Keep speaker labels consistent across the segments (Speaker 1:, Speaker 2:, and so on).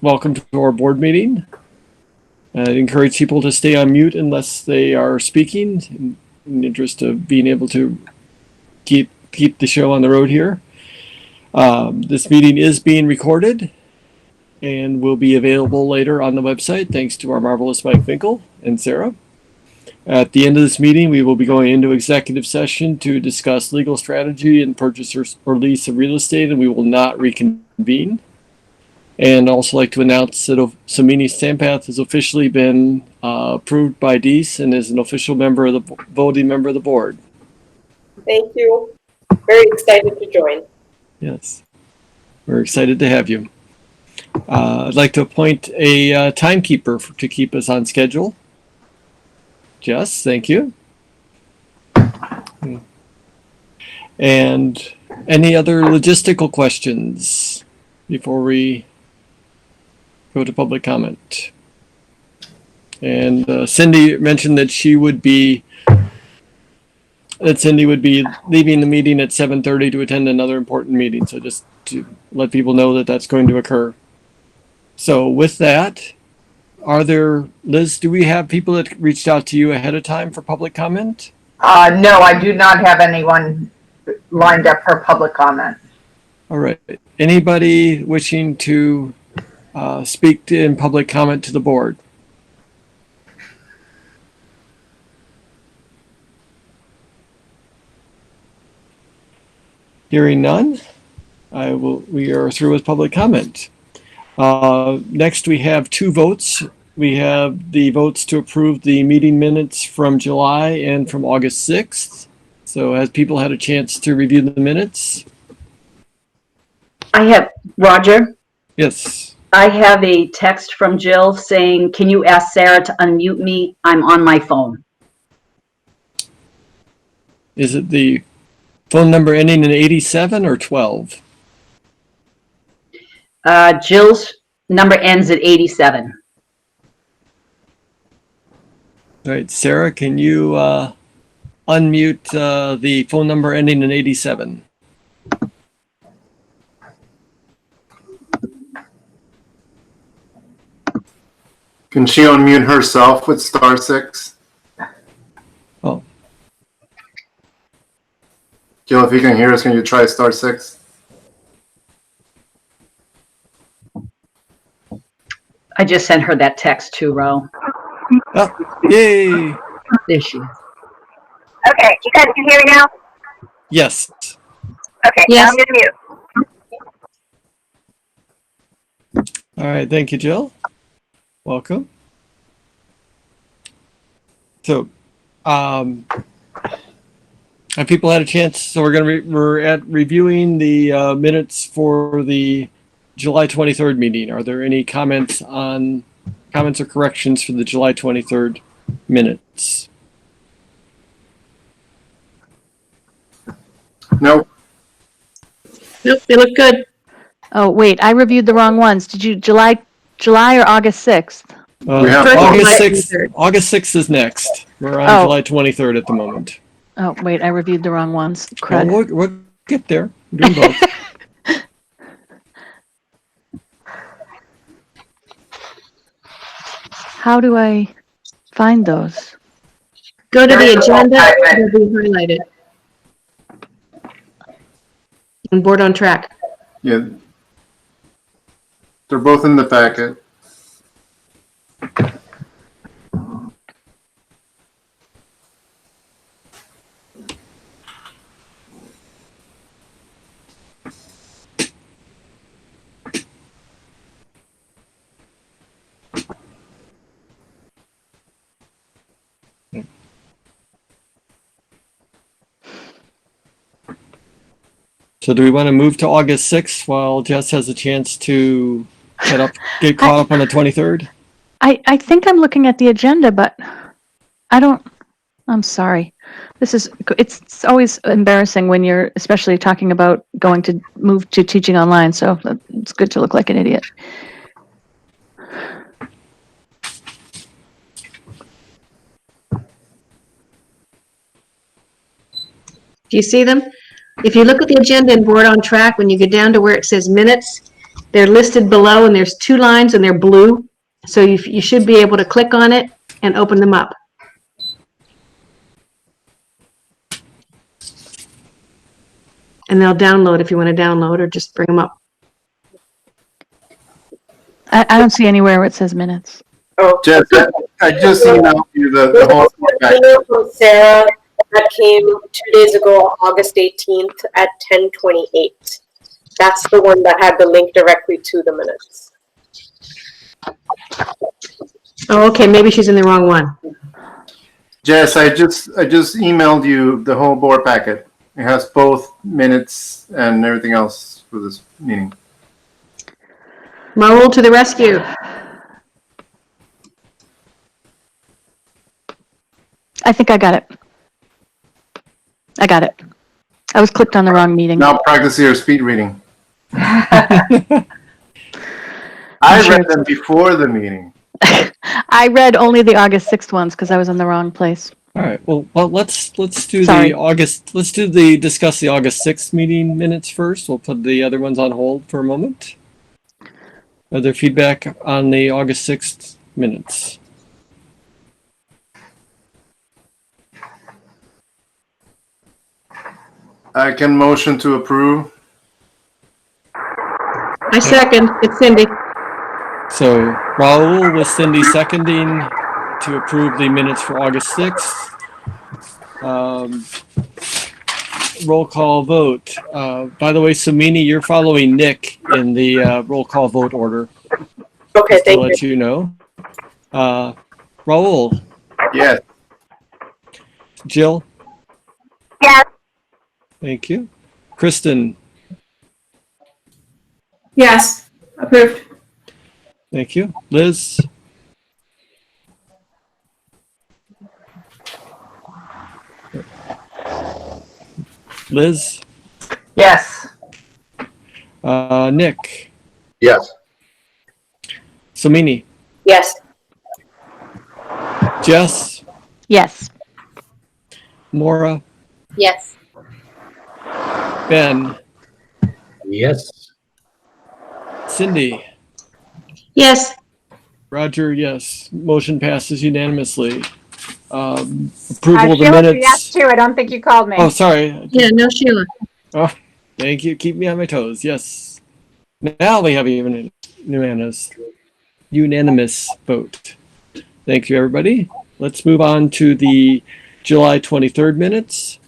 Speaker 1: welcome to our board meeting. I encourage people to stay on mute unless they are speaking in the interest of being able to keep the show on the road here. This meeting is being recorded and will be available later on the website, thanks to our marvelous Mike Finkel and Sarah. At the end of this meeting, we will be going into executive session to discuss legal strategy and purchase or lease of real estate, and we will not reconvene. And also like to announce that Samini Sampath has officially been approved by DEES and is an official member of the voting member of the board.
Speaker 2: Thank you. Very excited to join.
Speaker 1: Yes, we're excited to have you. I'd like to appoint a timekeeper to keep us on schedule. Jess, thank you. And any other logistical questions before we go to public comment? And Cindy mentioned that Cindy would be leaving the meeting at 7:30 to attend another important meeting. So just to let people know that that's going to occur. So with that, Liz, do we have people that reached out to you ahead of time for public comment?
Speaker 3: No, I do not have anyone lined up for public comment.
Speaker 1: All right. Anybody wishing to speak in public comment to the board? Hearing none, we are through with public comment. Next, we have two votes. We have the votes to approve the meeting minutes from July and from August 6th. So has people had a chance to review the minutes?
Speaker 4: I have, Roger.
Speaker 1: Yes.
Speaker 4: I have a text from Jill saying, can you ask Sarah to unmute me? I'm on my phone.
Speaker 1: Is it the phone number ending in 87 or 12?
Speaker 4: Jill's number ends at 87.
Speaker 1: All right, Sarah, can you unmute the phone number ending in 87?
Speaker 5: Can she unmute herself with *6?
Speaker 1: Oh.
Speaker 5: Jill, if you can hear us, can you try *6?
Speaker 4: I just sent her that text too, Ro.
Speaker 1: Oh, yay!
Speaker 4: There she is.
Speaker 6: Okay, you guys can hear me now?
Speaker 1: Yes.
Speaker 6: Okay,
Speaker 4: yes.
Speaker 6: I'm going to mute.
Speaker 1: All right, thank you, Jill. Welcome. So, have people had a chance? So we're reviewing the minutes for the July 23rd meeting. Are there any comments or corrections for the July 23rd minutes?
Speaker 5: Nope.
Speaker 2: Nope, they look good.
Speaker 7: Oh, wait, I reviewed the wrong ones. Did you July or August 6th?
Speaker 5: We have
Speaker 1: August 6th. August 6th is next. We're on July 23rd at the moment.
Speaker 7: Oh, wait, I reviewed the wrong ones.
Speaker 1: Well,
Speaker 7: Crud.
Speaker 1: we'll get there. We're doing both.
Speaker 7: How do I find those?
Speaker 2: Go to the agenda, it'll be highlighted. And board on track.
Speaker 5: Yeah. They're both in the packet.
Speaker 1: So do we want to move to August 6th while Jess has a chance to get caught up on the 23rd?
Speaker 7: I think I'm looking at the agenda, but I'm sorry. It's always embarrassing when you're especially talking about going to move to teaching online. So it's good to look like an idiot.
Speaker 2: Do you see them? If you look at the agenda and board on track, when you get down to where it says minutes,
Speaker 8: They're listed below, and there's 2 lines, and they're blue. So you should be able to click on it and open them up. And they'll download if you want to download, or just bring them up.
Speaker 7: I don't see anywhere where it says minutes.
Speaker 2: Oh.
Speaker 5: Jess, I just emailed you the whole packet.
Speaker 2: Email from Sarah that came 2 days ago, August 18th at 10:28. That's the one that had the link directly to the minutes.
Speaker 8: Oh, okay, maybe she's in the wrong one.
Speaker 5: Jess, I just emailed you the whole board packet. It has both minutes and everything else for this meeting.
Speaker 8: Raul to the rescue.
Speaker 7: I think I got it. I got it. I was clicked on the wrong meeting.
Speaker 5: Now practice your speed reading.
Speaker 7: I'm
Speaker 5: I
Speaker 7: sure
Speaker 5: read them before the meeting.
Speaker 7: I read only the August 6th ones because I was in the wrong place.
Speaker 1: All right. Well, let's do
Speaker 7: Sorry.
Speaker 1: discuss the August 6th meeting minutes first. We'll put the other ones on hold for a moment. Are there feedback on the August 6th minutes?
Speaker 5: I can motion to approve.
Speaker 8: I second. It's Cindy.
Speaker 1: So Raul with Cindy seconding to approve the minutes for August 6th. Roll call vote. By the way, Sumini, you're following Nick in the roll call vote order.
Speaker 2: Okay,
Speaker 1: Just to
Speaker 2: thank you.
Speaker 1: let you know. Raul,
Speaker 5: Yes.
Speaker 1: Jill,
Speaker 6: Yes.
Speaker 1: thank you. Kristen,
Speaker 2: Yes, approved.
Speaker 1: thank you. Liz,
Speaker 3: Yes.
Speaker 1: Nick,
Speaker 5: Yes.
Speaker 1: Sumini,
Speaker 2: Yes.
Speaker 1: Jess,
Speaker 7: Yes.
Speaker 1: Maura,
Speaker 2: Yes.
Speaker 1: Ben,
Speaker 9: Yes.
Speaker 1: Cindy,
Speaker 8: Yes.
Speaker 1: Roger, yes. Motion passes unanimously. Approval of the
Speaker 6: Sheila,
Speaker 1: minutes.
Speaker 6: yes too. I don't think you called me.
Speaker 1: Oh, sorry.
Speaker 8: Yeah, no Sheila.
Speaker 1: Oh, thank you. Keep me on my toes. Yes. Now we have even unanimous vote. Thank you, everybody. Let's move on to the July 23rd minutes.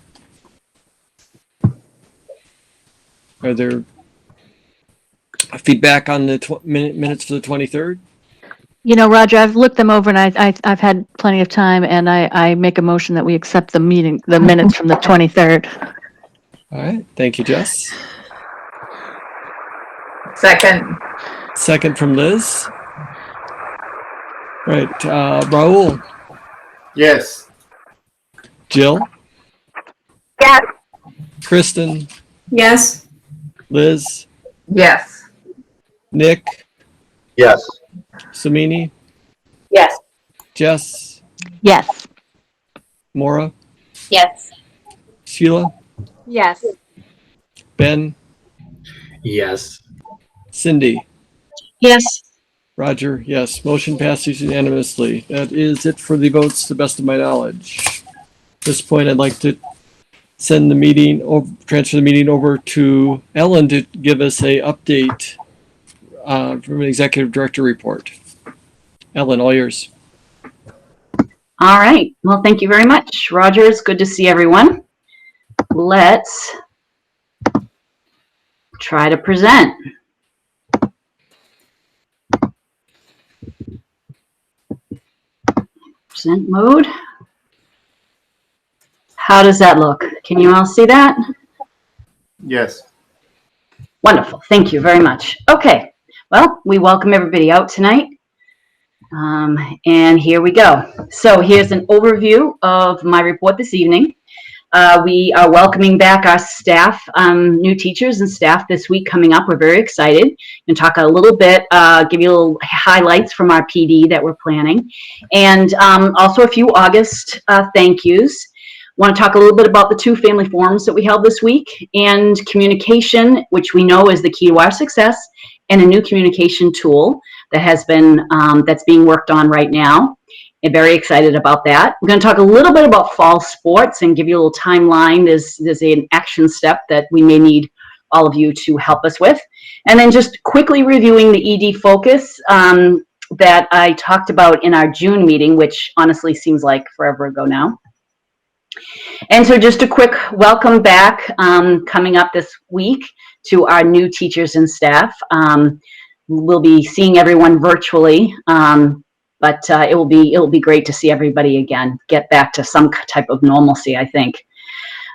Speaker 1: Are there feedback on the minutes for the 23rd?
Speaker 7: You know, Roger, I've looked them over and I've had plenty of time, and I make a motion that we accept the minutes from the 23rd.
Speaker 1: All right. Thank you, Jess.
Speaker 3: Second.
Speaker 1: Second from Liz. Right. Raul,
Speaker 5: Yes.
Speaker 1: Jill,
Speaker 6: Yes.
Speaker 1: Kristen,
Speaker 2: Yes.
Speaker 1: Liz,
Speaker 3: Yes.
Speaker 1: Nick,
Speaker 5: Yes.
Speaker 1: Sumini,
Speaker 2: Yes.
Speaker 1: Jess,
Speaker 7: Yes.
Speaker 1: Maura,
Speaker 2: Yes.
Speaker 1: Sheila,
Speaker 6: Yes.
Speaker 1: Ben,
Speaker 9: Yes.
Speaker 1: Cindy,
Speaker 8: Yes.
Speaker 1: Roger, yes. Motion passes unanimously. That is it for the votes, to the best of my knowledge. At this point, I'd like to send the meeting, transfer the meeting over to Ellen to give us a update from an executive director report. Ellen, all yours.
Speaker 4: All right. Well, thank you very much. Roger, it's good to see everyone. Let's try to present. Present mode. How does that look? Can you all see that?
Speaker 5: Yes.
Speaker 4: Wonderful. Thank you very much. Okay. Well, we welcome everybody out tonight. And here we go. So here's an overview of my report this evening. We are welcoming back our staff, new teachers and staff this week coming up. We're very excited and talk a little bit, give you a little highlights from our PD that we're planning. And also a few August thank yous. Want to talk a little bit about the 2 family forums that we held this week, and communication, which we know is the key to our success, and a new communication tool that has been, that's being worked on right now. I'm very excited about that. We're going to talk a little bit about fall sports and give you a little timeline. There's an action step that we may need all of you to help us with. And then just quickly reviewing the ED focus that I talked about in our June meeting, which honestly seems like forever ago now. And so just a quick welcome back coming up this week to our new teachers and staff. We'll be seeing everyone virtually, but it will be great to see everybody again, get back to some type of normalcy, I think.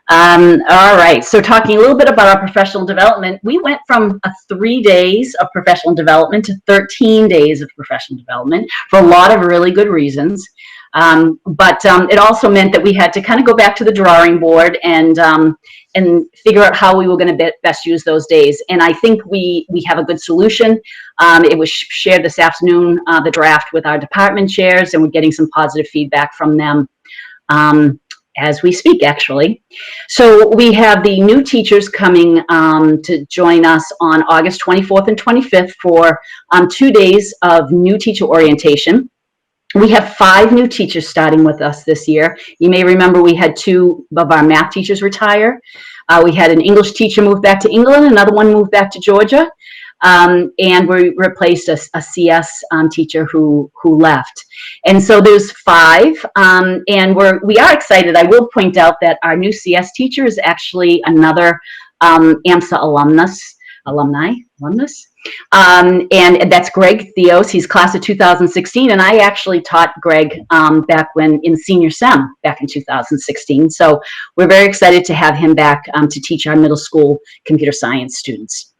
Speaker 4: All right, so talking a little bit about our professional development, we went from 3 days of professional development to 13 days of professional development for a lot of really good reasons. But it also meant that we had to kind of go back to the drawing board and figure out how we were going to best use those days. And I think we have a good solution. It was shared this afternoon, the draft, with our department chairs, and we're getting some positive feedback from them as we speak, actually. So we have the new teachers coming to join us on August 24th and 25th for 2 days of new teacher orientation. We have 5 new teachers starting with us this year. You may remember we had 2 of our math teachers retire. We had an English teacher move back to England, another one moved back to Georgia, and we replaced a CS teacher who left. And so there's 5, and we are excited. I will point out that our new CS teacher is actually another AMSA alumnus. And that's Greg Theos. He's class of 2016, and I actually taught Greg back in senior SEM back in 2016. So we're very excited to have him back to teach our middle school computer science students.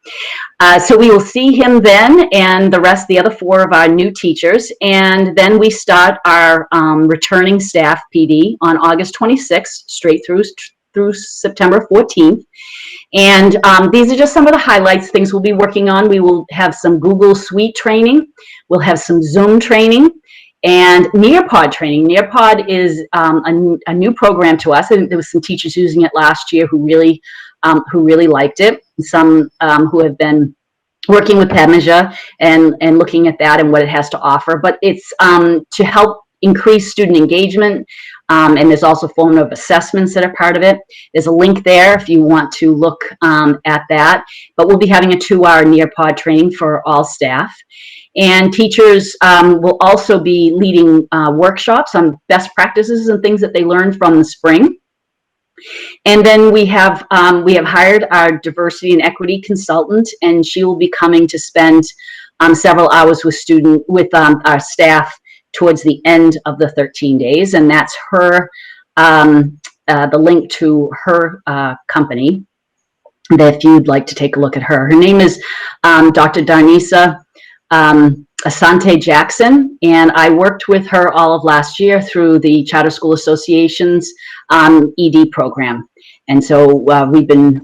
Speaker 4: So we will see him then, and the other 4 of our new teachers, and then we start our returning staff PD on August 26th, straight through September 14th. And these are just some of the highlights, things we'll be working on. We will have some Google Suite training. We'll have some Zoom training and Nearpod training. Nearpod is a new program to us. And there was some teachers using it last year who really liked it. Some who have been working with PEDMAJA and looking at that and what it has to offer. But it's to help increase student engagement. And there's also formative assessments that are part of it. There's a link there if you want to look at that. But we'll be having a 2-hour Nearpod training for all staff. And teachers will also be leading workshops on best practices and things that they learned from the spring. And then we have hired our diversity and equity consultant, and she will be coming to spend several hours with our staff towards the end of the 13 days, and that's her, the link to her company, that if you'd like to take a look at her. Her name is Dr. Darnisa Asante Jackson, and I worked with her all of last year through the Charter School Association's ED program. And so we've been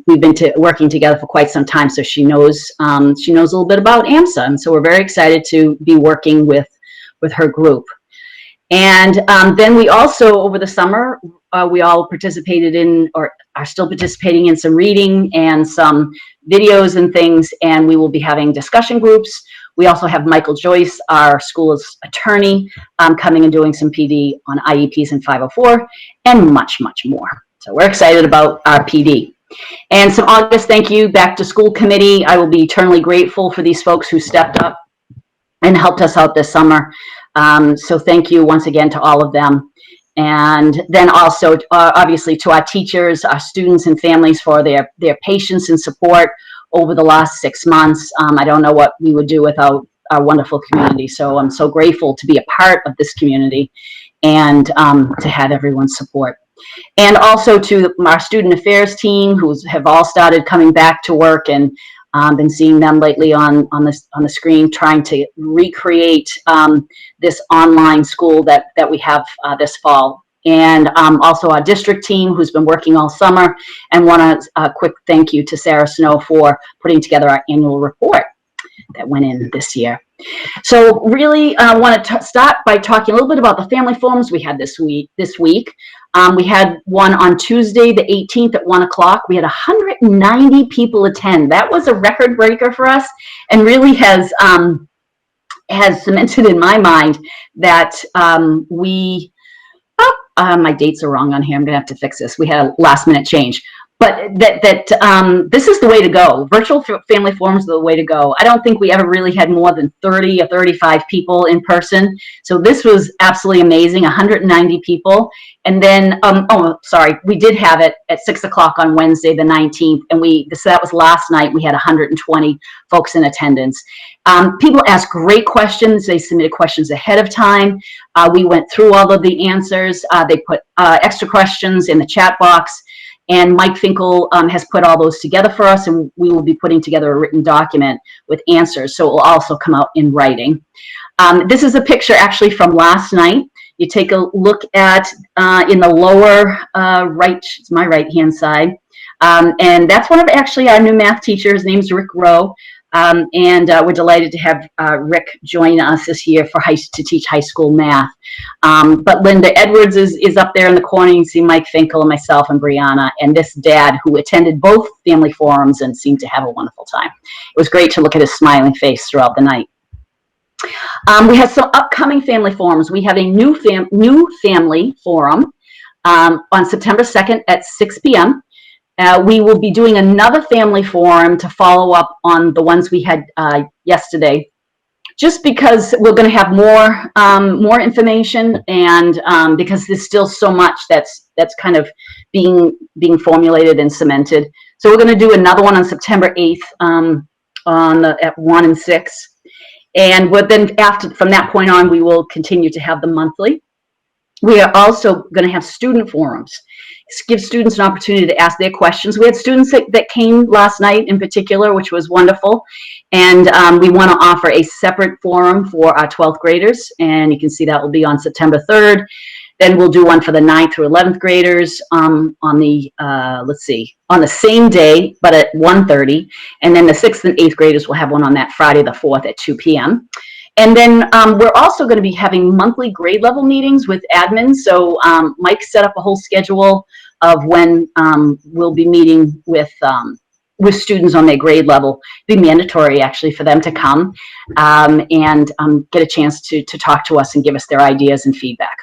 Speaker 4: working together for quite some time, so she knows a little bit about AMSA, and so we're very excited to be working with her group. And then we also, over the summer, we all participated in, or are still participating in, some reading and some videos and things, and we will be having discussion groups. We also have Michael Joyce, our school's attorney, coming and doing some PD on IEPs and 504, and much, much more. So we're excited about our PD. And some August thank you back to school committee. I will be eternally grateful for these folks who stepped up and helped us out this summer. So thank you once again to all of them. And then also, obviously, to our teachers, our students and families for their patience and support over the last 6 months. I don't know what we would do without our wonderful community. So I'm so grateful to be a part of this community and to have everyone's support. And also to our student affairs team, who have all started coming back to work, and been seeing them lately on the screen, trying to recreate this online school that we have this fall. And also our district team, who's been working all summer, and want a quick thank you to Sarah Snow for putting together our annual report that went in this year. So really, I want to start by talking a little bit about the family forums we had this week. We had one on Tuesday, the 18th at 1 o'clock. We had 190 people attend. That was a record breaker for us, and really has cemented in my mind that my dates are wrong on here. I'm going to have to fix this. We had a last minute change. But this is the way to go. Virtual family forums are the way to go. I don't think we ever really had more than 30 or 35 people in person. So this was absolutely amazing, 190 people. And then, we did have it at 6 o'clock on Wednesday, the 19th. And so that was last night. We had 120 folks in attendance. People asked great questions. They submitted questions ahead of time. We went through all of the answers. They put extra questions in the chat box. And Mike Finkel has put all those together for us, and we will be putting together a written document with answers, so it will also come out in writing. This is a picture actually from last night. You take a look at in the lower right, it's my right-hand side, and that's one of actually our new math teachers. His name's Rick Rowe. And we're delighted to have Rick join us this year to teach high school math. But Linda Edwards is up there in the corner. You can see Mike Finkel and myself and Brianna and this dad who attended both family forums and seemed to have a wonderful time. It was great to look at his smiling face throughout the night. We have some upcoming family forums. We have a new family forum on September 2nd at 6 p.m. We will be doing another family forum to follow up on the ones we had yesterday, just because we're going to have more information, and because there's still so much that's kind of being formulated and cemented. So we're going to do another one on September 8th at 1 and 6, and then from that point on, we will continue to have them monthly. We are also going to have student forums. Give students an opportunity to ask their questions. We had students that came last night in particular, which was wonderful. And we want to offer a separate forum for our 12th graders. And you can see that will be on September 3rd. Then we'll do one for the 9th through 11th graders on the same day, but at 1:30. And then the 6th and 8th graders will have one on that Friday, the 4th at 2 p.m. And then we're also going to be having monthly grade level meetings with admin. So Mike set up a whole schedule of when we'll be meeting with students on their grade level. It'd be mandatory actually for them to come and get a chance to talk to us and give us their ideas and feedback.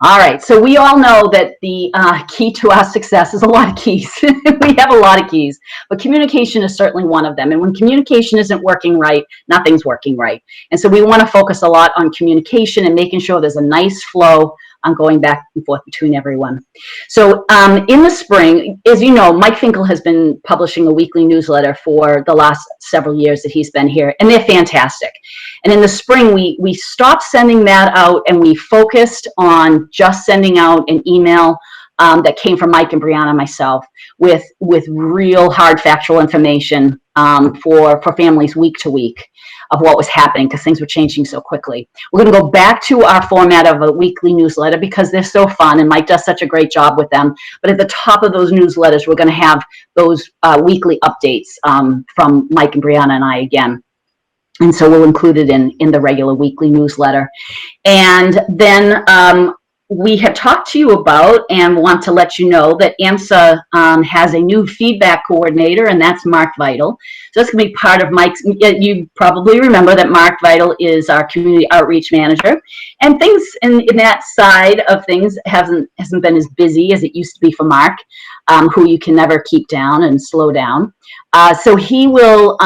Speaker 4: All right, so we all know that the key to our success is a lot of keys. We have a lot of keys, but communication is certainly one of them. And when communication isn't working right, nothing's working right. And so we want to focus a lot on communication and making sure there's a nice flow on going back and forth between everyone. So in the spring, as you know, Mike Finkel has been publishing a weekly newsletter for the last several years that he's been here, and they're fantastic. And in the spring, we stopped sending that out, and we focused on just sending out an email that came from Mike and Brianna and myself with real hard factual information for families week to week of what was happening, because things were changing so quickly. We're going to go back to our format of a weekly newsletter because they're so fun, and Mike does such a great job with them. But at the top of those newsletters, we're going to have those weekly updates from Mike and Brianna and I again. And so we'll include it in the regular weekly newsletter. And then we have talked to you about and want to let you know that AMSA has a new feedback coordinator, and that's Mark Vital. So that's going to be part of Mike's. You probably remember that Mark Vital is our community outreach manager, and things in that side of things hasn't been as busy as it used to be for Mark, who you can never keep down and slow down. So he will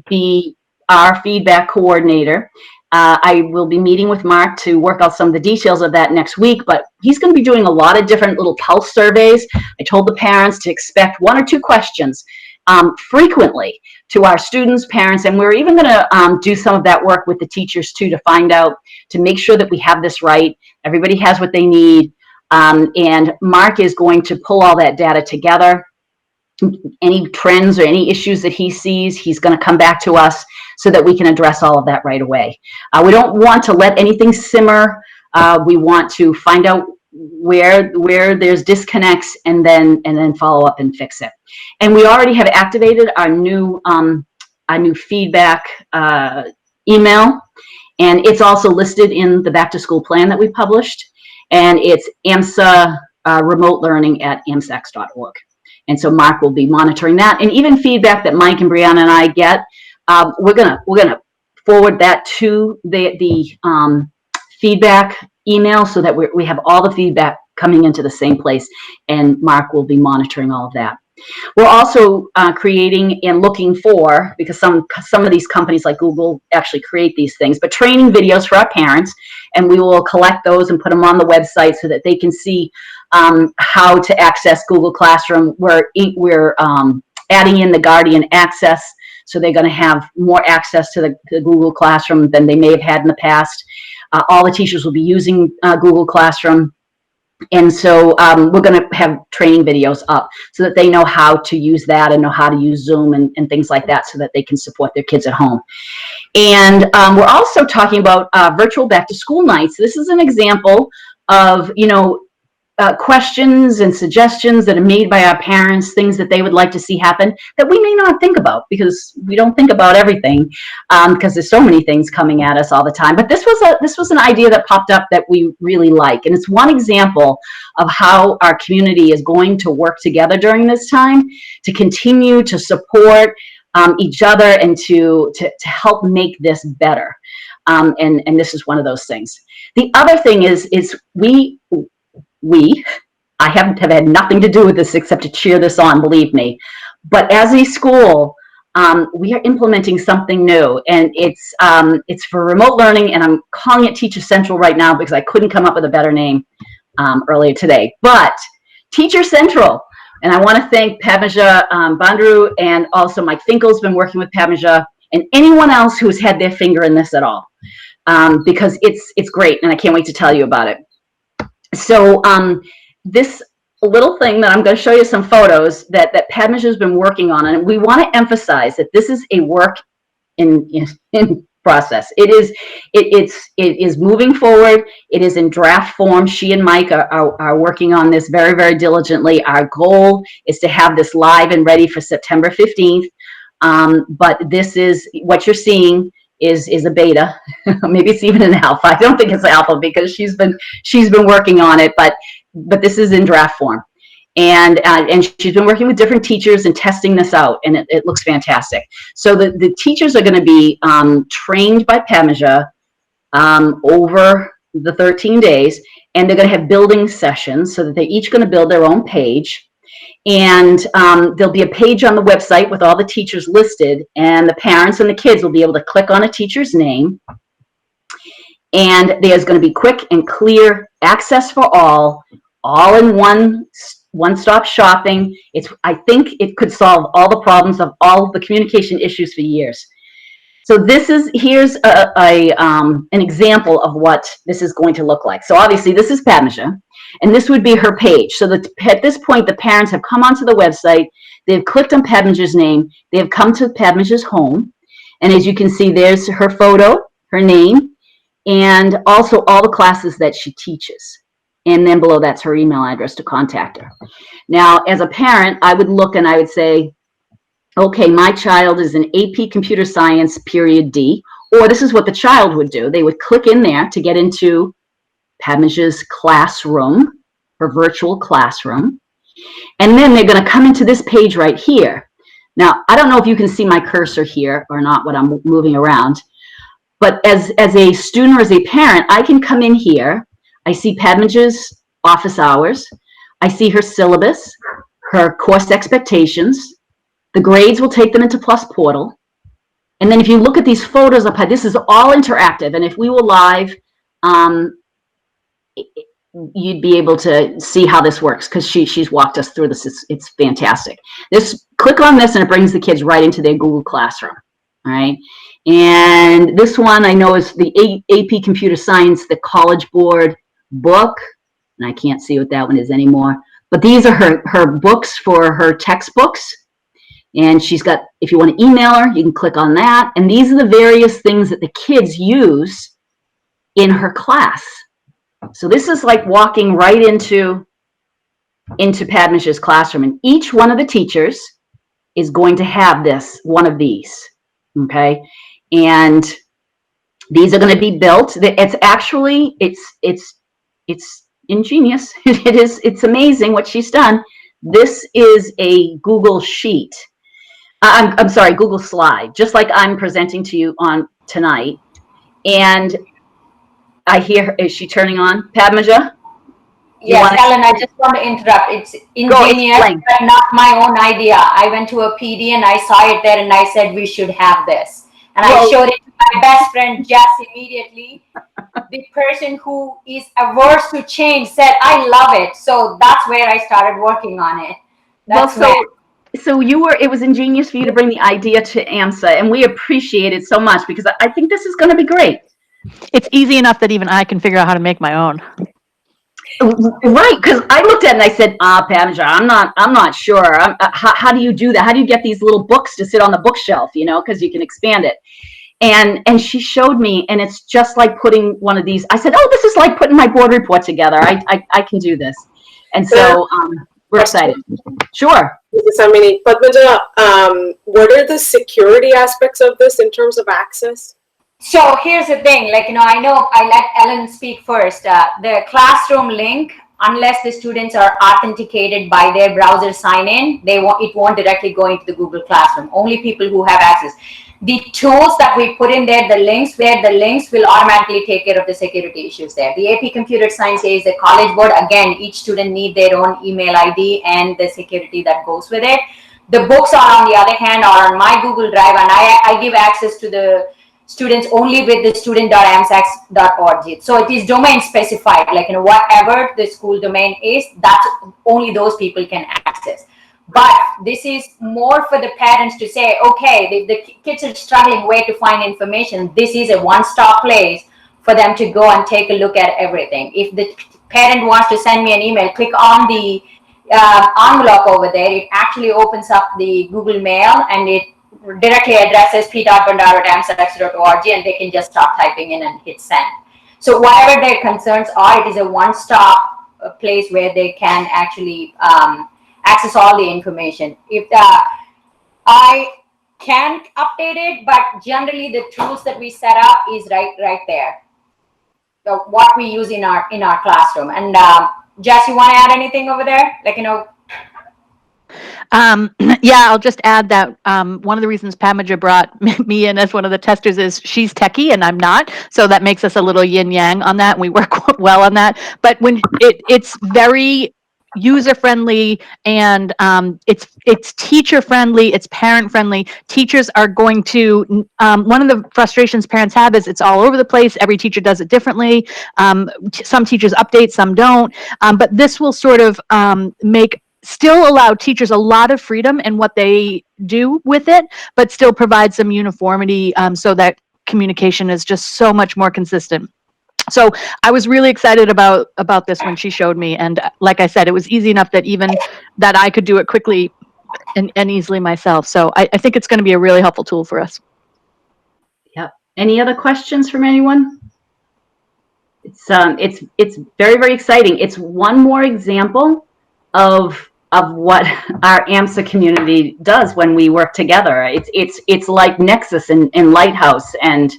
Speaker 4: be our feedback coordinator. I will be meeting with Mark to work out some of the details of that next week, but he's going to be doing a lot of different little pulse surveys. I told the parents to expect 1 or 2 questions frequently to our students, parents, and we're even going to do some of that work with the teachers too, to find out, to make sure that we have this right. Everybody has what they need, and Mark is going to pull all that data together. Any trends or any issues that he sees, he's going to come back to us so that we can address all of that right away. We don't want to let anything simmer. We want to find out where there's disconnects and then follow up and fix it. And we already have activated our new a new feedback email, and it's also listed in the back to school plan that we published, and it's AMSA remote learning at amsax.org. And so Mark will be monitoring that, and even feedback that Mike and Brianna and I get, we're gonna forward that to the feedback email so that we have all the feedback coming into the same place, and Mark will be monitoring all of that. We're also creating and looking for, because some of these companies like Google actually create these things, but training videos for our parents, and we will collect those and put them on the website so that they can see how to access Google Classroom. We're adding in the Guardian access, so they're going to have more access to the Google Classroom than they may have had in the past. All the teachers will be using Google Classroom. And so we're going to have training videos up so that they know how to use that and know how to use Zoom and things like that, so that they can support their kids at home. And we're also talking about virtual back to school nights. This is an example of, questions and suggestions that are made by our parents, things that they would like to see happen that we may not think about, because we don't think about everything, because there's so many things coming at us all the time. But this was an idea that popped up that we really like, and it's one example of how our community is going to work together during this time to continue to support each other and to help make this better. And this is one of those things. The other thing is I have had nothing to do with this except to cheer this on, believe me. But as a school, we are implementing something new, and it's for remote learning, and I'm calling it Teacher Central right now because I couldn't come up with a better name earlier today. But Teacher Central, and I want to thank Padmaja Bandru, and also Mike Finkel's been working with Padmaja, and anyone else who's had their finger in this at all, because it's great, and I can't wait to tell you about it. So this little thing that I'm going to show you some photos that Padmaja has been working on, and we want to emphasize that this is a work in process. It is moving forward. It is in draft form. She and Mike are working on this very, very diligently. Our goal is to have this live and ready for September 15th. But this is what you're seeing is a beta. Maybe it's even an alpha. I don't think it's alpha because she's been working on it, but this is in draft form. And she's been working with different teachers and testing this out, and it looks fantastic. So the teachers are going to be trained by Padmaja over the 13 days, and they're going to have building sessions so that they're each going to build their own page. And there'll be a page on the website with all the teachers listed, and the parents and the kids will be able to click on a teacher's name. And there's going to be quick and clear access for all in one-stop shopping. I think it could solve all the problems of all the communication issues for years. So here's an example of what this is going to look like. So obviously this is Padmaja, and this would be her page. So that at this point, the parents have come onto the website, they've clicked on Padmaja's name, they have come to Padmaja's home, and as you can see, there's her photo, her name, and also all the classes that she teaches. And then below that's her email address to contact her. Now, as a parent, I would look and I would say, okay, my child is in AP Computer Science period D, or this is what the child would do. They would click in there to get into Padmaja's classroom, her virtual classroom, and then they're going to come into this page right here. Now, I don't know if you can see my cursor here or not when I'm moving around, but as a student or as a parent, I can come in here. I see Padmaja's office hours. I see her syllabus, her course expectations. The grades will take them into Plus Portal. And then if you look at these photos up high, this is all interactive. And if we were live, you'd be able to see how this works because she's walked us through this. It's fantastic. Click on this and it brings the kids right into their Google Classroom. All right. And this one I know is the AP Computer Science, the College Board book. And I can't see what that one is anymore. But these are her books for her textbooks. And she's got, if you want to email her, you can click on that. And these are the various things that the kids use in her class. So this is like walking right into Padmaja's classroom. And each one of the teachers is going to have one of these. Okay, and these are going to be built. It's actually it's ingenious. It's amazing what she's done. This is a Google sheet. I'm sorry, Google slide, just like I'm presenting to you on tonight. And I hear, is she turning on? Padmaja?
Speaker 10: Yes, Ellen, I just want to interrupt. It's ingenious, but not my own idea. I went to a PD and I saw it there and I said, we should have this. And I showed it to my best friend, Jess, immediately. The person who is averse to change said, I love it. So that's where I started working on it.
Speaker 4: So it was ingenious for you to bring the idea to AMSA, and we appreciate it so much because I think this is going to be great.
Speaker 7: It's easy enough that even I can figure out how to make my own.
Speaker 4: Right, because I looked at it and I said, Pamja, I'm not sure. How do you do that? How do you get these little books to sit on the bookshelf, because you can expand it. And she showed me, and it's just like putting one of these. I said, oh, this is like putting my board report together. I can do this. And so we're excited. Sure.
Speaker 2: Padmaja, what are the security aspects of this in terms of access?
Speaker 10: So here's the thing, I know I let Ellen speak first. The classroom link, unless the students are authenticated by their browser sign in, it won't directly go into the Google Classroom. Only people who have access. The tools that we put in there, the links will automatically take care of the security issues there. The AP Computer Science is the College Board. Again, each student need their own email ID and the security that goes with it. The books are, on the other hand, are on my Google Drive, and I give access to the students only with the student.amsax.org. So it is domain specified, whatever the school domain is, that's only those people can access. But this is more for the parents to say, okay, the kids are struggling where to find information. This is a one-stop place for them to go and take a look at everything. If the parent wants to send me an email, click on the envelope over there. It actually opens up the Google Mail and it directly addresses p.bandar@amsax.org, and they can just start typing in and hit send. So whatever their concerns are, it is a one-stop place where they can actually access all the information. If I can update it, but generally the tools that we set up is right there. So what we use in our classroom. And Jess, you want to add anything over there?
Speaker 7: Yeah, I'll just add that one of the reasons Pamaja brought me in as one of the testers is she's techie and I'm not, so that makes us a little yin yang on that. We work well on that, but when it's very user friendly and it's teacher friendly, it's parent friendly. Teachers are going to one of the frustrations parents have is it's all over the place. Every teacher does it differently. Some teachers update, some don't, but this will sort of still allow teachers a lot of freedom in what they do with it, but still provide some uniformity so that communication is just so much more consistent. So I was really excited about this when she showed me, and like I said, it was easy enough that even that I could do it quickly and easily myself. So I think it's going to be a really helpful tool for us.
Speaker 4: Yep. Any other questions from anyone? It's very, very exciting. It's one more example of what our AMSA community does when we work together. It's like Nexus and Lighthouse and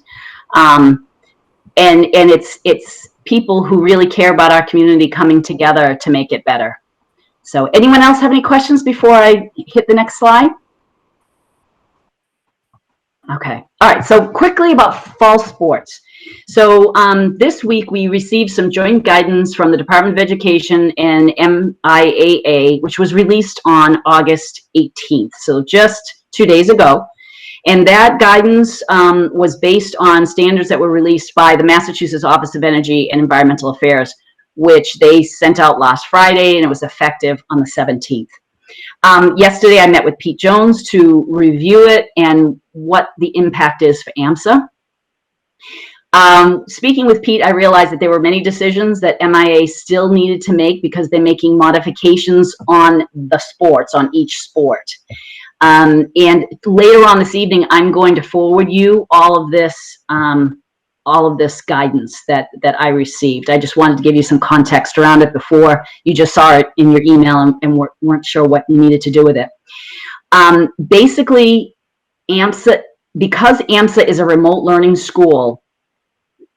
Speaker 4: it's people who really care about our community coming together to make it better. So anyone else have any questions before I hit the next slide? Okay. All right. So quickly about fall sports. So this week we received some joint guidance from the Department of Education and MIAA, which was released on August 18th. So just 2 days ago. And that guidance was based on standards that were released by the Massachusetts Office of Energy and Environmental Affairs, which they sent out last Friday, and it was effective on the 17th. Yesterday, I met with Pete Jones to review it and what the impact is for AMSA. Speaking with Pete, I realized that there were many decisions that MIA still needed to make because they're making modifications on the sports, on each sport. And later on this evening, I'm going to forward you all of this guidance that I received. I just wanted to give you some context around it before you just saw it in your email and weren't sure what you needed to do with it. Basically, AMSA because AMSA is a remote learning school,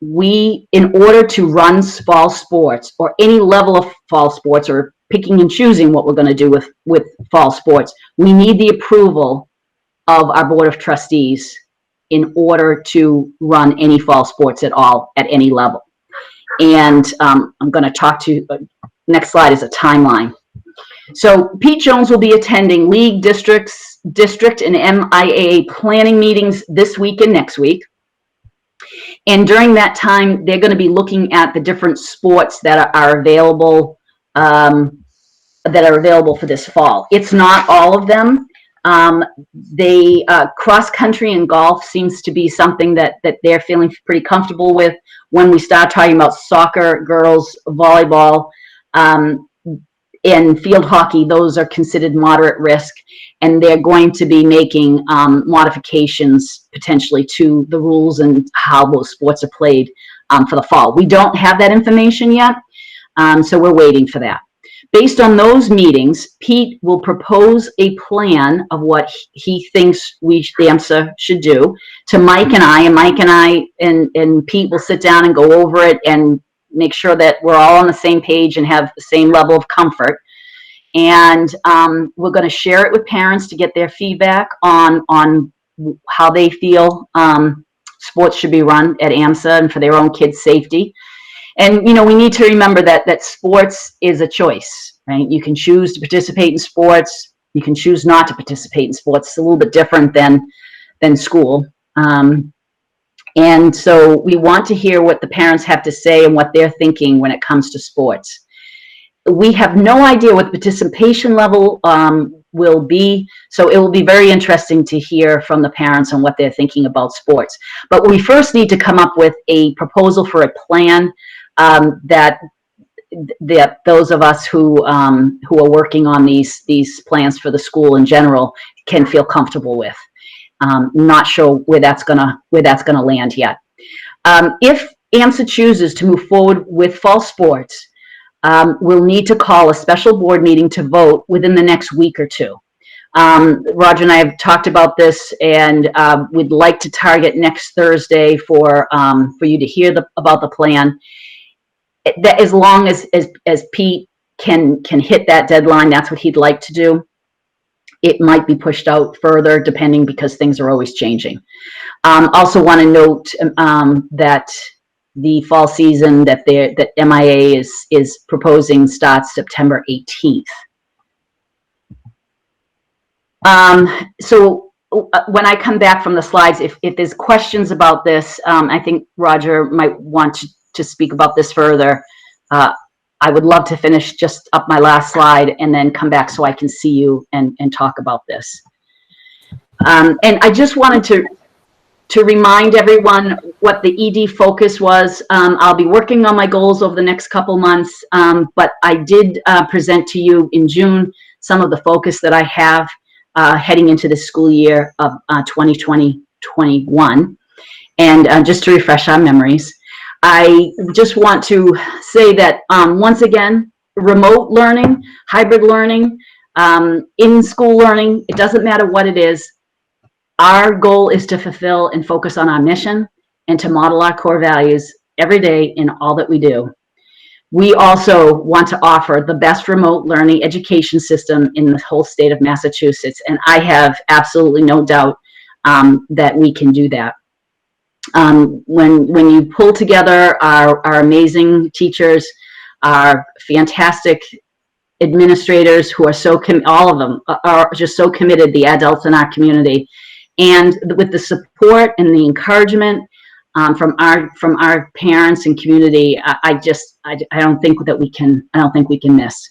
Speaker 4: we, in order to run fall sports or any level of fall sports, or picking and choosing what we're going to do with fall sports, we need the approval of our Board of Trustees in order to run any fall sports at all, at any level. And I'm going to talk to, next slide is a timeline. So Pete Jones will be attending league, district and MIAA planning meetings this week and next week. And during that time, they're going to be looking at the different sports that are available, for this fall. It's not all of them. Cross country and golf seems to be something that they're feeling pretty comfortable with. When we start talking about soccer, girls, volleyball, and field hockey, those are considered moderate risk, and they're going to be making modifications potentially to the rules and how those sports are played for the fall. We don't have that information yet, so we're waiting for that. Based on those meetings, Pete will propose a plan of what he thinks the AMSA should do to Mike and I, and Pete will sit down and go over it and make sure that we're all on the same page and have the same level of comfort. And we're going to share it with parents to get their feedback on how they feel sports should be run at AMSA and for their own kids' safety. And, you know, we need to remember that sports is a choice, right? You can choose to participate in sports. You can choose not to participate in sports. It's a little bit different than school. And so we want to hear what the parents have to say and what they're thinking when it comes to sports. We have no idea what the participation level will be, so it will be very interesting to hear from the parents on what they're thinking about sports. But we first need to come up with a proposal for a plan that those of us who are working on these plans for the school in general can feel comfortable with. Not sure where that's gonna land yet. If AMSA chooses to move forward with fall sports, we'll need to call a special board meeting to vote within the next week or two. Roger and I have talked about this, and we'd like to target next Thursday for you to hear about the plan. That as long as Pete can hit that deadline, that's what he'd like to do. It might be pushed out further depending, because things are always changing. Also want to note that the fall season that MIA is proposing starts September 18th. So when I come back from the slides, if there's questions about this, I think Roger might want to speak about this further. I would love to finish just up my last slide and then come back so I can see you and talk about this. And I just wanted to remind everyone what the ED focus was. I'll be working on my goals over the next couple months, but I did present to you in June some of the focus that I have heading into the school year of 2020-21. And just to refresh our memories, I just want to say that once again, remote learning, hybrid learning, in-school learning, it doesn't matter what it is. Our goal is to fulfill and focus on our mission and to model our core values every day in all that we do. We also want to offer the best remote learning education system in the whole state of Massachusetts, and I have absolutely no doubt that we can do that. When you pull together our amazing teachers, our fantastic administrators who are all of them are just so committed, the adults in our community, and with the support and the encouragement from our parents and community, I don't think we can miss.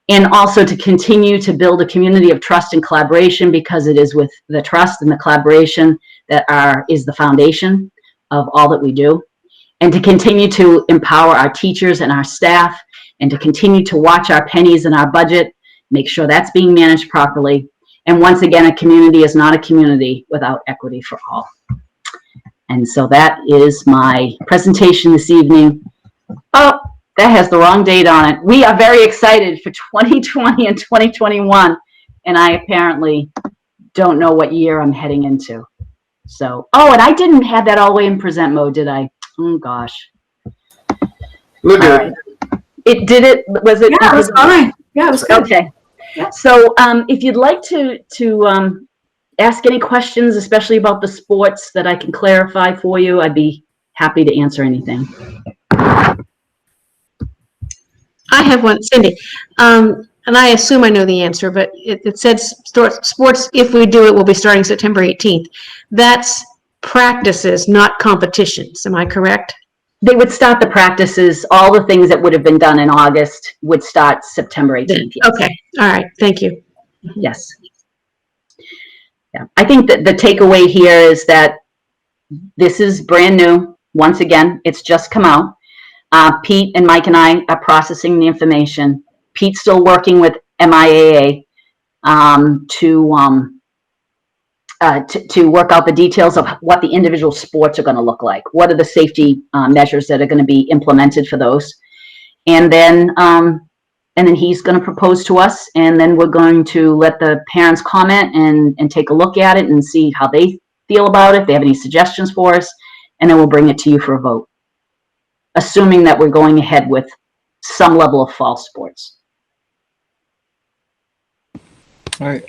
Speaker 4: And also to continue to build a community of trust and collaboration, because it is with the trust and the collaboration that is the foundation of all that we do. And to continue to empower our teachers and our staff, and to continue to watch our pennies and our budget, make sure that's being managed properly. And once again, a community is not a community without equity for all. And so that is my presentation this evening. Oh, that has the wrong date on it. We are very excited for 2020 and 2021, and I apparently don't know what year I'm heading into. So, oh, and I didn't have that all the way in present mode, did I? Oh, gosh.
Speaker 5: Look
Speaker 4: All
Speaker 5: at
Speaker 4: right. It did it, was it?
Speaker 3: Yeah, it was fine. Yeah, it was good.
Speaker 4: Okay.
Speaker 3: Yeah.
Speaker 4: So, if you'd like to ask any questions, especially about the sports that I can clarify for you, I'd be happy to answer anything.
Speaker 8: I have one, Cindy. And I assume I know the answer, but it said sports, if we do it, will be starting September 18th. That's practices, not competitions. Am I correct?
Speaker 4: They would start the practices, all the things that would have been done in August would start September 18th. Yes.
Speaker 8: Okay, all right, thank you.
Speaker 4: Yes. Yeah. I think that the takeaway here is that this is brand new. Once again, it's just come out. Pete and Mike and I are processing the information. Pete's still working with MIAA to work out the details of what the individual sports are going to look like. What are the safety measures that are going to be implemented for those? And then he's going to propose to us, and then we're going to let the parents comment and take a look at it and see how they feel about it, if they have any suggestions for us, and then we'll bring it to you for a vote, assuming that we're going ahead with some level of fall sports.
Speaker 1: All right.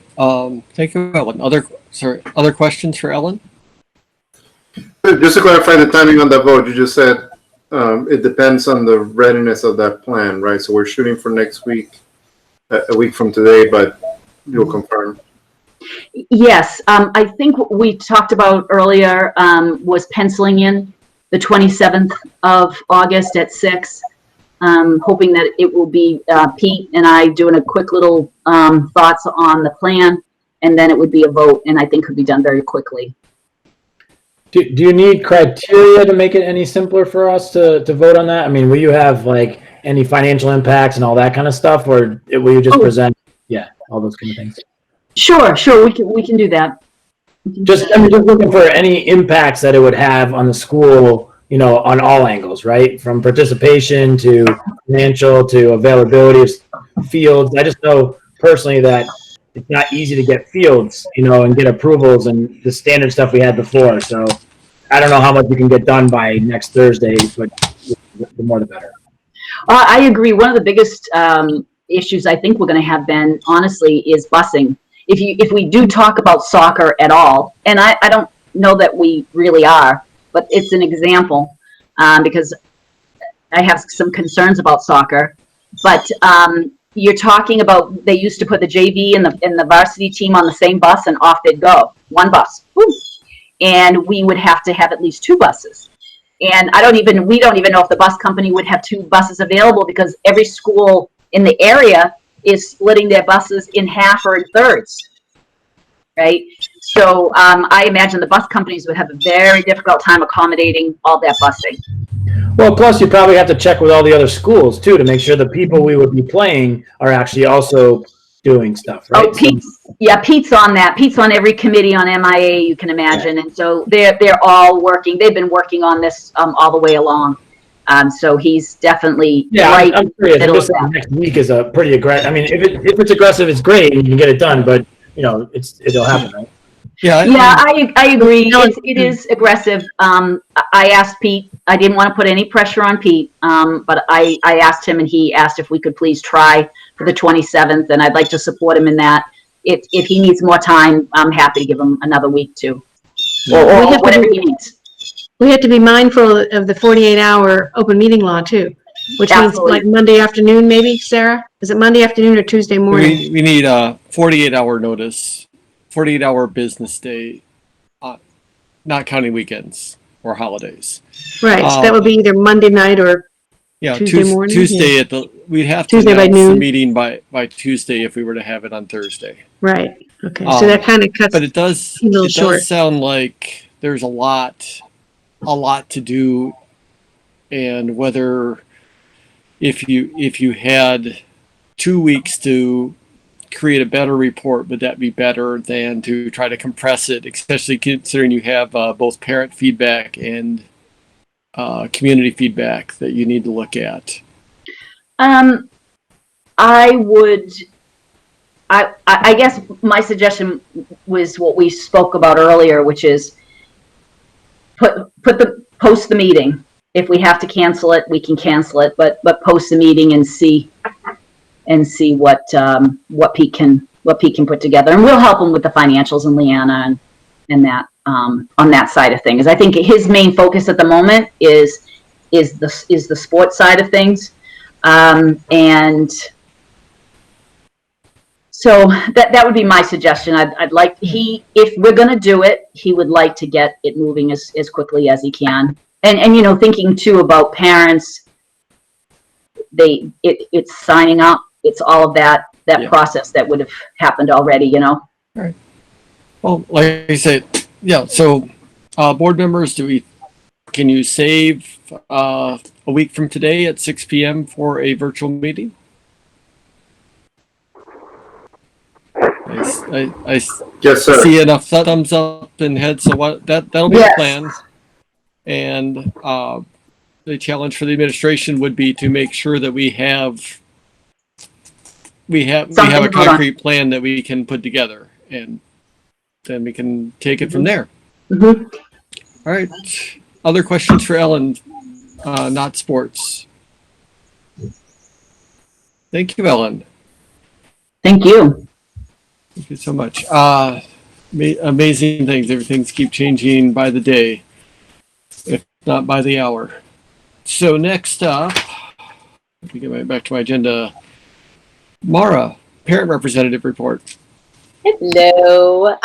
Speaker 1: Thank you, Ellen. Other questions for Ellen?
Speaker 5: Just to clarify the timing on the vote, you just said it depends on the readiness of that plan, right? So we're shooting for next week, a week from today, but you'll confirm.
Speaker 4: Yes, I think what we talked about earlier was penciling in the 27th of August at 6, hoping that it will be Pete and I doing a quick little thoughts on the plan, and then it would be a vote, and I think could be done very quickly.
Speaker 9: Do you need criteria to make it any simpler for us to vote on that? I mean, will you have like any financial impacts and all that kind of stuff, or will you just present, all those kind of things?
Speaker 4: Sure, we can do that.
Speaker 9: Just looking for any impacts that it would have on the school, on all angles, right? From participation to financial to availability of fields. I just know personally that it's not easy to get fields, and get approvals and the standard stuff we had before. So I don't know how much we can get done by next Thursday, but the more the better.
Speaker 4: I agree. One of the biggest issues I think we're going to have, Ben, honestly, is busing. If we do talk about soccer at all, and I don't know that we really are, but it's an example because I have some concerns about soccer. But you're talking about they used to put the JV and the varsity team on the same bus and off they'd go. One bus. Woo. And we would have to have at least 2 buses. And we don't even know if the bus company would have 2 buses available because every school in the area is splitting their buses in half or in thirds, right? So I imagine the bus companies would have a very difficult time accommodating all that busing.
Speaker 9: Well, plus you probably have to check with all the other schools too to make sure the people we would be playing are actually also doing stuff, right?
Speaker 4: Oh, Pete's on that. Pete's on every committee on MIA you can imagine, and so they're all working. They've been working on this all the way along. So he's definitely right.
Speaker 9: I'm curious. I'm just saying next week is a pretty aggressive. I mean, if it's aggressive, it's great. You can get it done, but it'll happen, right?
Speaker 1: Yeah.
Speaker 4: I agree. It is aggressive. I asked Pete. I didn't want to put any pressure on Pete, but I asked him, and he asked if we could please try for the 27th, and I'd like to support him in that. If he needs more time, I'm happy to give him another week too, or whatever he needs.
Speaker 8: We have to be mindful of the 48-hour open meeting law too, which
Speaker 4: Absolutely.
Speaker 8: means like Monday afternoon, maybe, Sarah? Is it Monday afternoon or Tuesday morning?
Speaker 1: We need a 48-hour notice, 48-hour business day, not counting weekends or holidays.
Speaker 8: Right, so that would be either Monday night or Tuesday morning?
Speaker 1: Tuesday we'd have to
Speaker 8: Tuesday by
Speaker 1: announce the
Speaker 8: noon.
Speaker 1: meeting by Tuesday if we were to have it on Thursday.
Speaker 8: Right, okay, so that kind of cuts
Speaker 1: But it does
Speaker 8: short.
Speaker 1: sound like there's a lot to do, and whether if you had 2 weeks to create a better report, would that be better than to try to compress it, especially considering you have both parent feedback and community feedback that you need to look at?
Speaker 4: I guess my suggestion was what we spoke about earlier, which is post the meeting. If we have to cancel it, we can cancel it, but post the meeting and see what Pete can put together, and we'll help him with the financials and Leanna and that on that side of things. I think his main focus at the moment is the sports side of things, and so that would be my suggestion. I'd like if we're going to do it, he would like to get it moving as quickly as he can, and thinking too about parents. It's signing up. It's all of that process that would have happened already,
Speaker 1: All right. Well, like I said, yeah. So, board members, can you save a week from today at 6 p.m. for a virtual meeting? I
Speaker 5: Yes, sir.
Speaker 1: see enough thumbs up and heads. So that'll be the plan. And the challenge for the administration would be to make sure that we have a concrete plan that we can put together, and then we can take it from there.
Speaker 4: Mm-hmm.
Speaker 1: All right. Other questions for Ellen? Not sports. Thank you, Ellen.
Speaker 4: Thank you.
Speaker 1: Thank you so much. Amazing things. Everything's keep changing by the day, if not by the hour. So next up, let me get back to my agenda. Mara, parent representative report.
Speaker 11: Hello.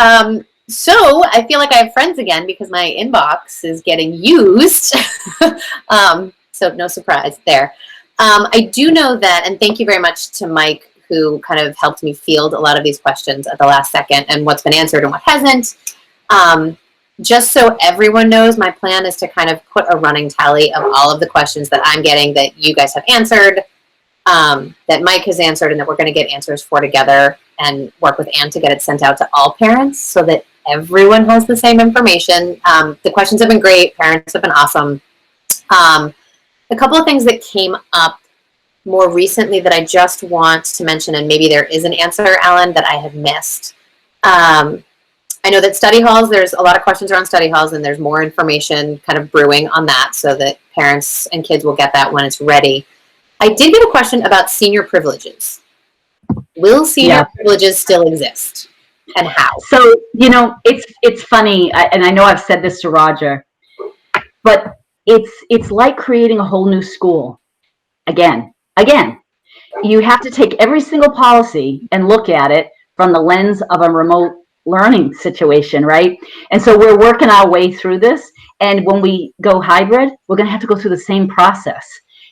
Speaker 11: So I feel like I have friends again because my inbox is getting used. So no surprise there. I do know that, and thank you very much to Mike, who kind of helped me field a lot of these questions at the last second and what's been answered and what hasn't. Just so everyone knows, my plan is to kind of put a running tally of all of the questions that I'm getting that you guys have answered, that Mike has answered, and that we're going to get answers for together and work with Ann to get it sent out to all parents so that everyone has the same information. The questions have been great. Parents have been awesome. A couple of things that came up more recently that I just want to mention, and maybe there is an answer, Ellen, that I have missed. I know that study halls, there's a lot of questions around study halls, and there's more information kind of brewing on that so that parents and kids will get that when it's ready. I did get a question about senior privileges. Will senior privileges still exist, and how?
Speaker 4: So, it's funny, and I know I've said this to Roger, but it's like creating a whole new school. Again, you have to take every single policy and look at it from the lens of a remote learning situation, right? And so we're working our way through this, and when we go hybrid, we're going to have to go through the same process.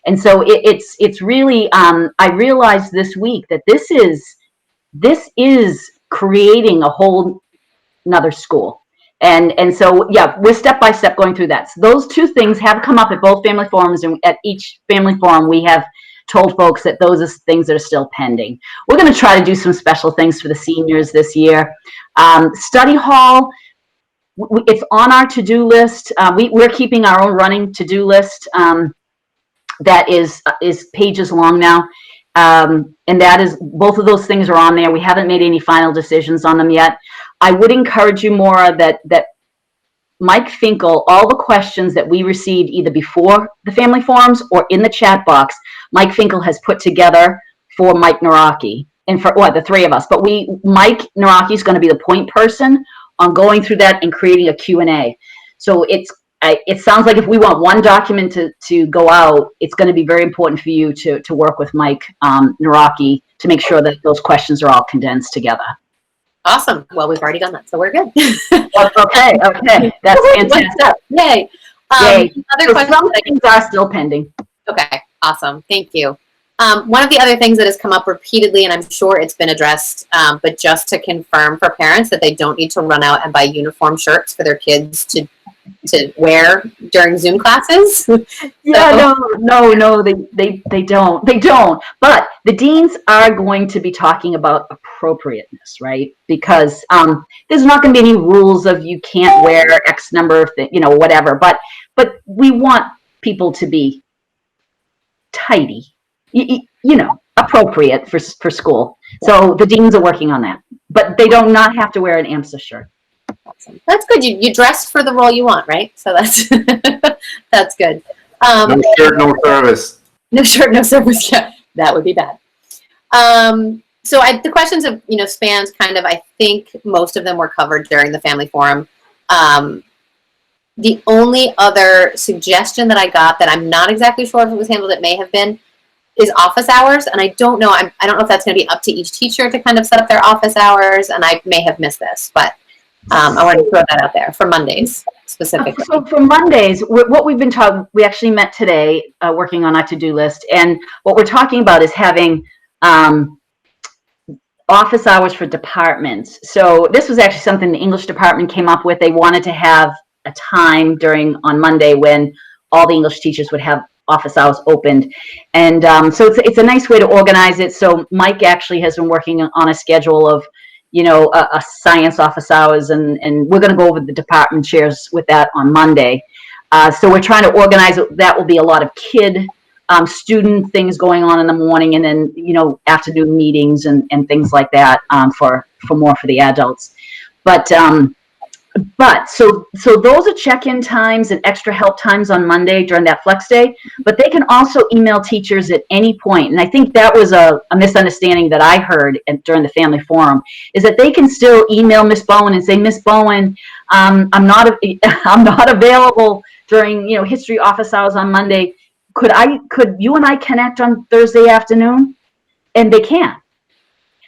Speaker 4: And so it's really I realized this week that this is creating a whole another school. And so, yeah, we're step by step going through that. So those two things have come up at both family forums, and at each family forum, we have told folks that those are things that are still pending. We're going to try to do some special things for the seniors this year. Study hall, it's on our to-do list. We're keeping our own running to-do list that is pages long now. And that is, both of those things are on there. We haven't made any final decisions on them yet. I would encourage you, Maura, that Mike Finkel, all the questions that we received either before the family forums or in the chat box, Mike Finkel has put together for Mike Naraki and for the three of us. But Mike Naraki is going to be the point person on going through that and creating a Q&A. So it sounds like if we want one document to go out, it's going to be very important for you to work with Mike Naraki to make sure that those questions are all condensed together.
Speaker 11: Awesome. Well, we've already done that, so we're good.
Speaker 4: Okay. That's fantastic.
Speaker 11: Yay.
Speaker 4: Yay.
Speaker 11: Other questions?
Speaker 4: Some things are still pending.
Speaker 11: Okay, awesome. Thank you. One of the other things that has come up repeatedly, and I'm sure it's been addressed, but just to confirm for parents that they don't need to run out and buy uniform shirts for their kids to wear during Zoom classes.
Speaker 4: Yeah, no, they don't. But the deans are going to be talking about appropriateness, right? Because there's not going to be any rules of you can't wear X number of things, whatever. But we want people to be tidy, appropriate for school. So the deans are working on that, but they do not have to wear an AMSA shirt.
Speaker 11: Awesome. That's good. You dress for the role you want, right? So that's that's good.
Speaker 5: No shirt, no service.
Speaker 11: No shirt, no service. Yeah, that would be bad. So the questions have, spans kind of, I think most of them were covered during the family forum. The only other suggestion that I got that I'm not exactly sure if it was handled, it may have been, is office hours. And I don't know, I don't know if that's going to be up to each teacher to kind of set up their office hours. And I may have missed this, but I wanted to throw that out there for Mondays specifically.
Speaker 4: So for Mondays, what we've been talking, we actually met today, working on our to-do list, and what we're talking about is having office hours for departments. So this was actually something the English department came up with. They wanted to have a time on Monday when all the English teachers would have office hours opened, and so it's a nice way to organize it. So Mike actually has been working on a schedule of a science office hours, and we're going to go over the department chairs with that on Monday. So we're trying to organize it. That will be a lot of student things going on in the morning, and then, afternoon meetings and things like that, for the adults. But so those are check-in times and extra help times on Monday during that flex day, but they can also email teachers at any point. And I think that was a misunderstanding that I heard during the family forum, is that they can still email Miss Bowen and say, Miss Bowen, I'm not available during, history office hours on Monday. Could you and I connect on Thursday afternoon? And they can.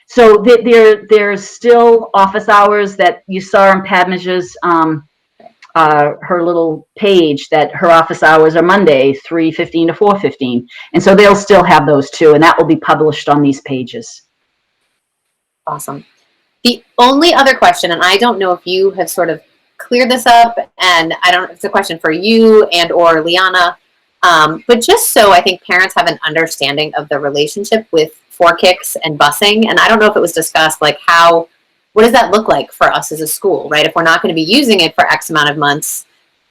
Speaker 4: So there's still office hours that you saw in Padmaja's her little page, that her office hours are Monday 3:15 to 4:15, and so they'll still have those too, and that will be published on these pages.
Speaker 11: Awesome. The only other question, and I don't know if you have sort of cleared this up, and I don't know if it's a question for you and or Liana, but just so I think parents have an understanding of the relationship with 4Kicks and busing, and I don't know if it was discussed, like what does that look like for us as a school, right? If we're not going to be using it for X amount of months,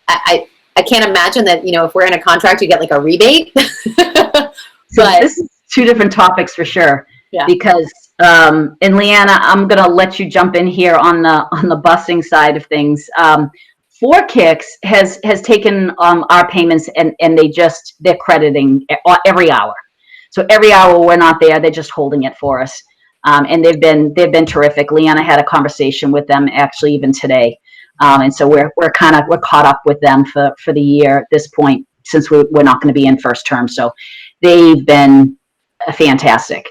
Speaker 11: I can't imagine that, if we're in a contract, you get like a rebate.
Speaker 4: So this is two different topics for sure. Yeah. Because, and Leanna, I'm going to let you jump in here on the busing side of things. 4Kicks has taken our payments and they're crediting every hour. So every hour we're not there, they're just holding it for us. And they've been terrific. Leanna had a conversation with them actually even today. And so we're caught up with them for the year at this point, since we're not going to be in first term. So they've been fantastic.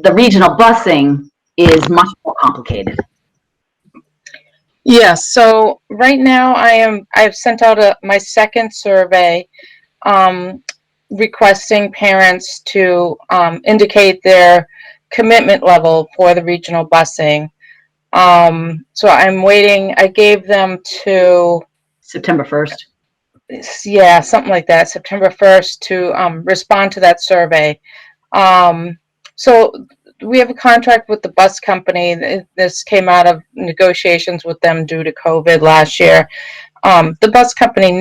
Speaker 4: The regional busing is much more complicated.
Speaker 12: Yes. So right now I've sent out my second survey, requesting parents to indicate their commitment level for the regional busing. So I'm waiting. I gave them to
Speaker 4: September 1st.
Speaker 12: Yeah, something like that, September 1st, to respond to that survey. So we have a contract with the bus company. This came out of negotiations with them due to COVID last year. Our bus company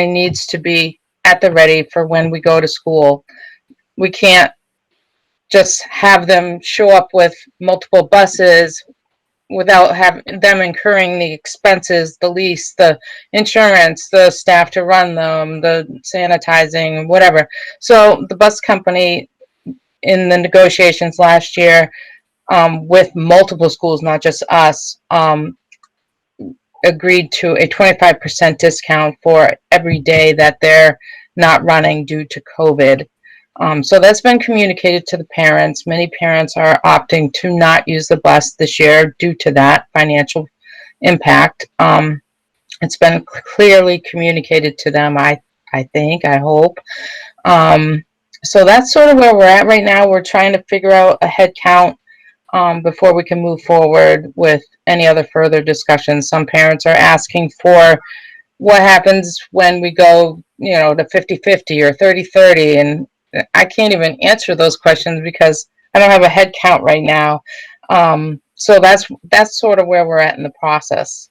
Speaker 12: needs to be at the ready for when we go to school. We can't just have them show up with multiple buses without having them incurring the expenses, the lease, the insurance, the staff to run them, the sanitizing, whatever. So the bus company, in the negotiations last year, with multiple schools, not just us, agreed to a 25% discount for every day that they're not running due to COVID. So that's been communicated to the parents. Many parents are opting to not use the bus this year due to that financial impact. It's been clearly communicated to them, I hope. So that's sort of where we're at right now. We're trying to figure out a head count before we can move forward with any other further discussions. Some parents are asking for what happens when we go, to 50-50 or 30-30, and I can't even answer those questions because I don't have a head count right now. So that's sort of where we're at in the process.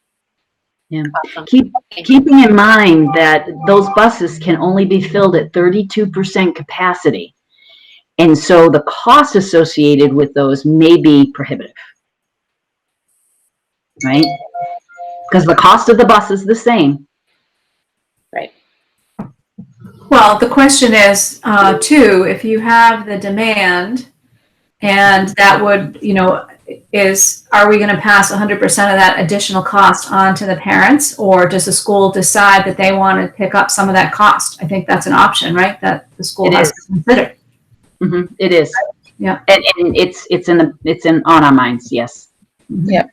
Speaker 4: Yeah. Keeping in mind that those buses can only be filled at 32% capacity. And so the cost associated with those may be prohibitive. right? Because the cost of the bus is the same.
Speaker 11: Right.
Speaker 13: Well, the question is, too, if you have the demand, and that would, are we going to pass 100% of that additional cost on to the parents, or does the school decide that they want to pick up some of that cost? I think that's an option, right? That the school has to consider.
Speaker 4: It is.
Speaker 13: Yeah.
Speaker 4: And it's on our minds. Yes.
Speaker 12: Yep.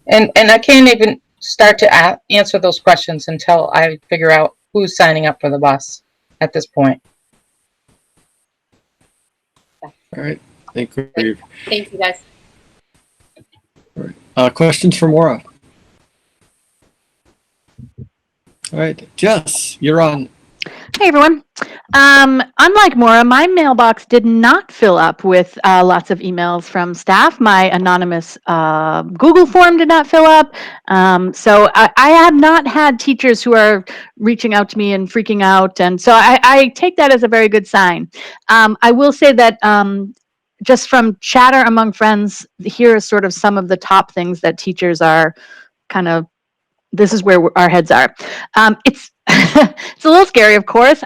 Speaker 12: And I can't even start to answer those questions until I figure out who's signing up for the bus at this point.
Speaker 1: All right. Thank you.
Speaker 11: Thank you, guys.
Speaker 1: All right. Questions for Maura? All right. Jess, you're on.
Speaker 7: Hey everyone. Unlike Maura, my mailbox did not fill up with lots of emails from staff. My anonymous Google form did not fill up. So I have not had teachers who are reaching out to me and freaking out. And so I take that as a very good sign. I will say that just from chatter among friends, here are sort of some of the top things that teachers are kind of, this is where our heads are. It's it's a little scary, of course.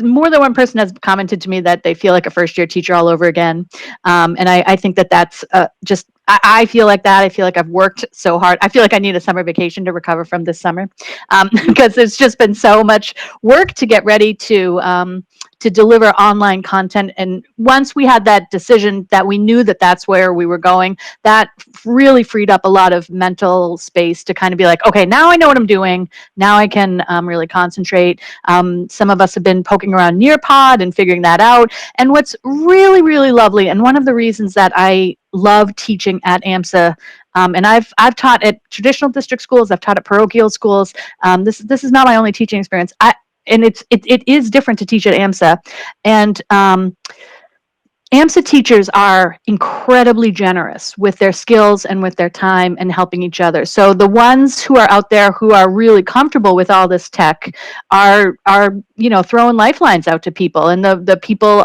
Speaker 7: More than one person has commented to me that they feel like a first-year teacher all over again, and I think that that's just. I feel like that. I feel like I've worked so hard. I feel like I need a summer vacation to recover from this summer, because there's just been so much work to get ready to deliver online content. And once we had that decision that we knew that that's where we were going, that really freed up a lot of mental space to kind of be like, okay, now I know what I'm doing. Now I can really concentrate. Some of us have been poking around Nearpod and figuring that out. And what's really, really lovely, and one of the reasons that I love teaching at AMSA, and I've taught at traditional district schools, I've taught at parochial schools. This is not my only teaching experience. And it is different to teach at AMSA, and AMSA teachers are incredibly generous with their skills and with their time and helping each other. So the ones who are out there who are really comfortable with all this tech are throwing lifelines out to people, and the people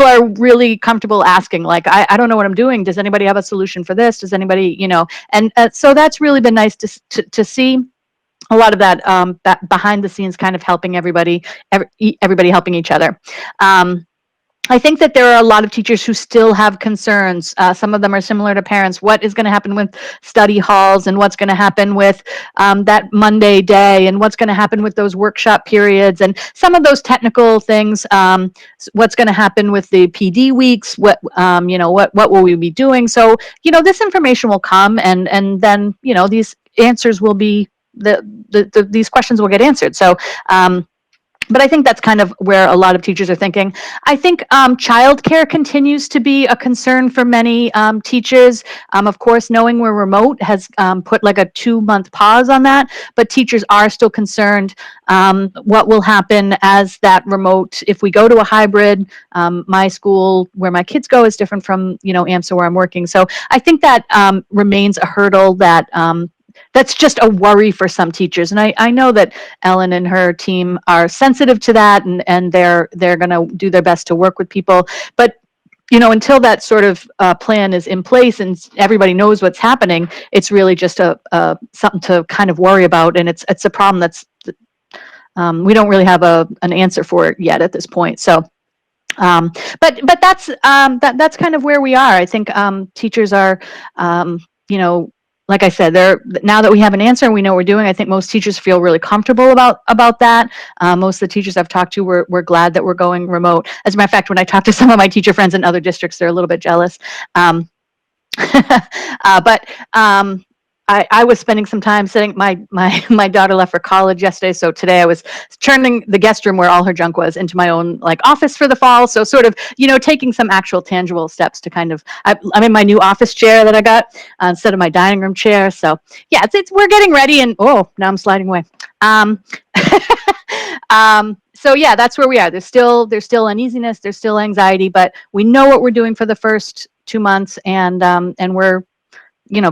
Speaker 7: are really comfortable asking, like, I don't know what I'm doing. Does anybody have a solution for this? Does anybody, and so that's really been nice to see. A lot of that behind the scenes kind of helping everybody helping each other. I think that there are a lot of teachers who still have concerns. Some of them are similar to parents. What is going to happen with study halls, and what's going to happen with that Monday day, and what's going to happen with those workshop periods, and some of those technical things. What's going to happen with the PD weeks? What will we be doing? So this information will come, and then these answers will be these questions will get answered. So. But I think that's kind of where a lot of teachers are thinking. I think childcare continues to be a concern for many teachers. Of course, knowing we're remote has put like a 2-month pause on that, but teachers are still concerned what will happen as that remote, if we go to a hybrid. My school where my kids go is different from AMSA where I'm working. So I think that remains a hurdle that that's just a worry for some teachers. And I know that Ellen and her team are sensitive to that, and they're going to do their best to work with people. But, until that sort of plan is in place and everybody knows what's happening, it's really just something to kind of worry about. And it's a problem that's, we don't really have an answer for it yet at this point. So, but that's kind of where we are. I think teachers are, like I said, now that we have an answer and we know what we're doing, I think most teachers feel really comfortable about that. Most of the teachers I've talked to were glad that we're going remote. As a matter of fact, when I talk to some of my teacher friends in other districts, they're a little bit jealous. I was spending some time sitting. My daughter left for college yesterday, so today I was turning the guest room where all her junk was into my own office for the fall. So sort of taking some actual tangible steps to kind of. I'm in my new office chair that I got instead of my dining room chair. So yeah, we're getting ready, and now I'm sliding away. So yeah, that's where we are. There's still uneasiness, there's still anxiety, but we know what we're doing for the first 2 months, and we're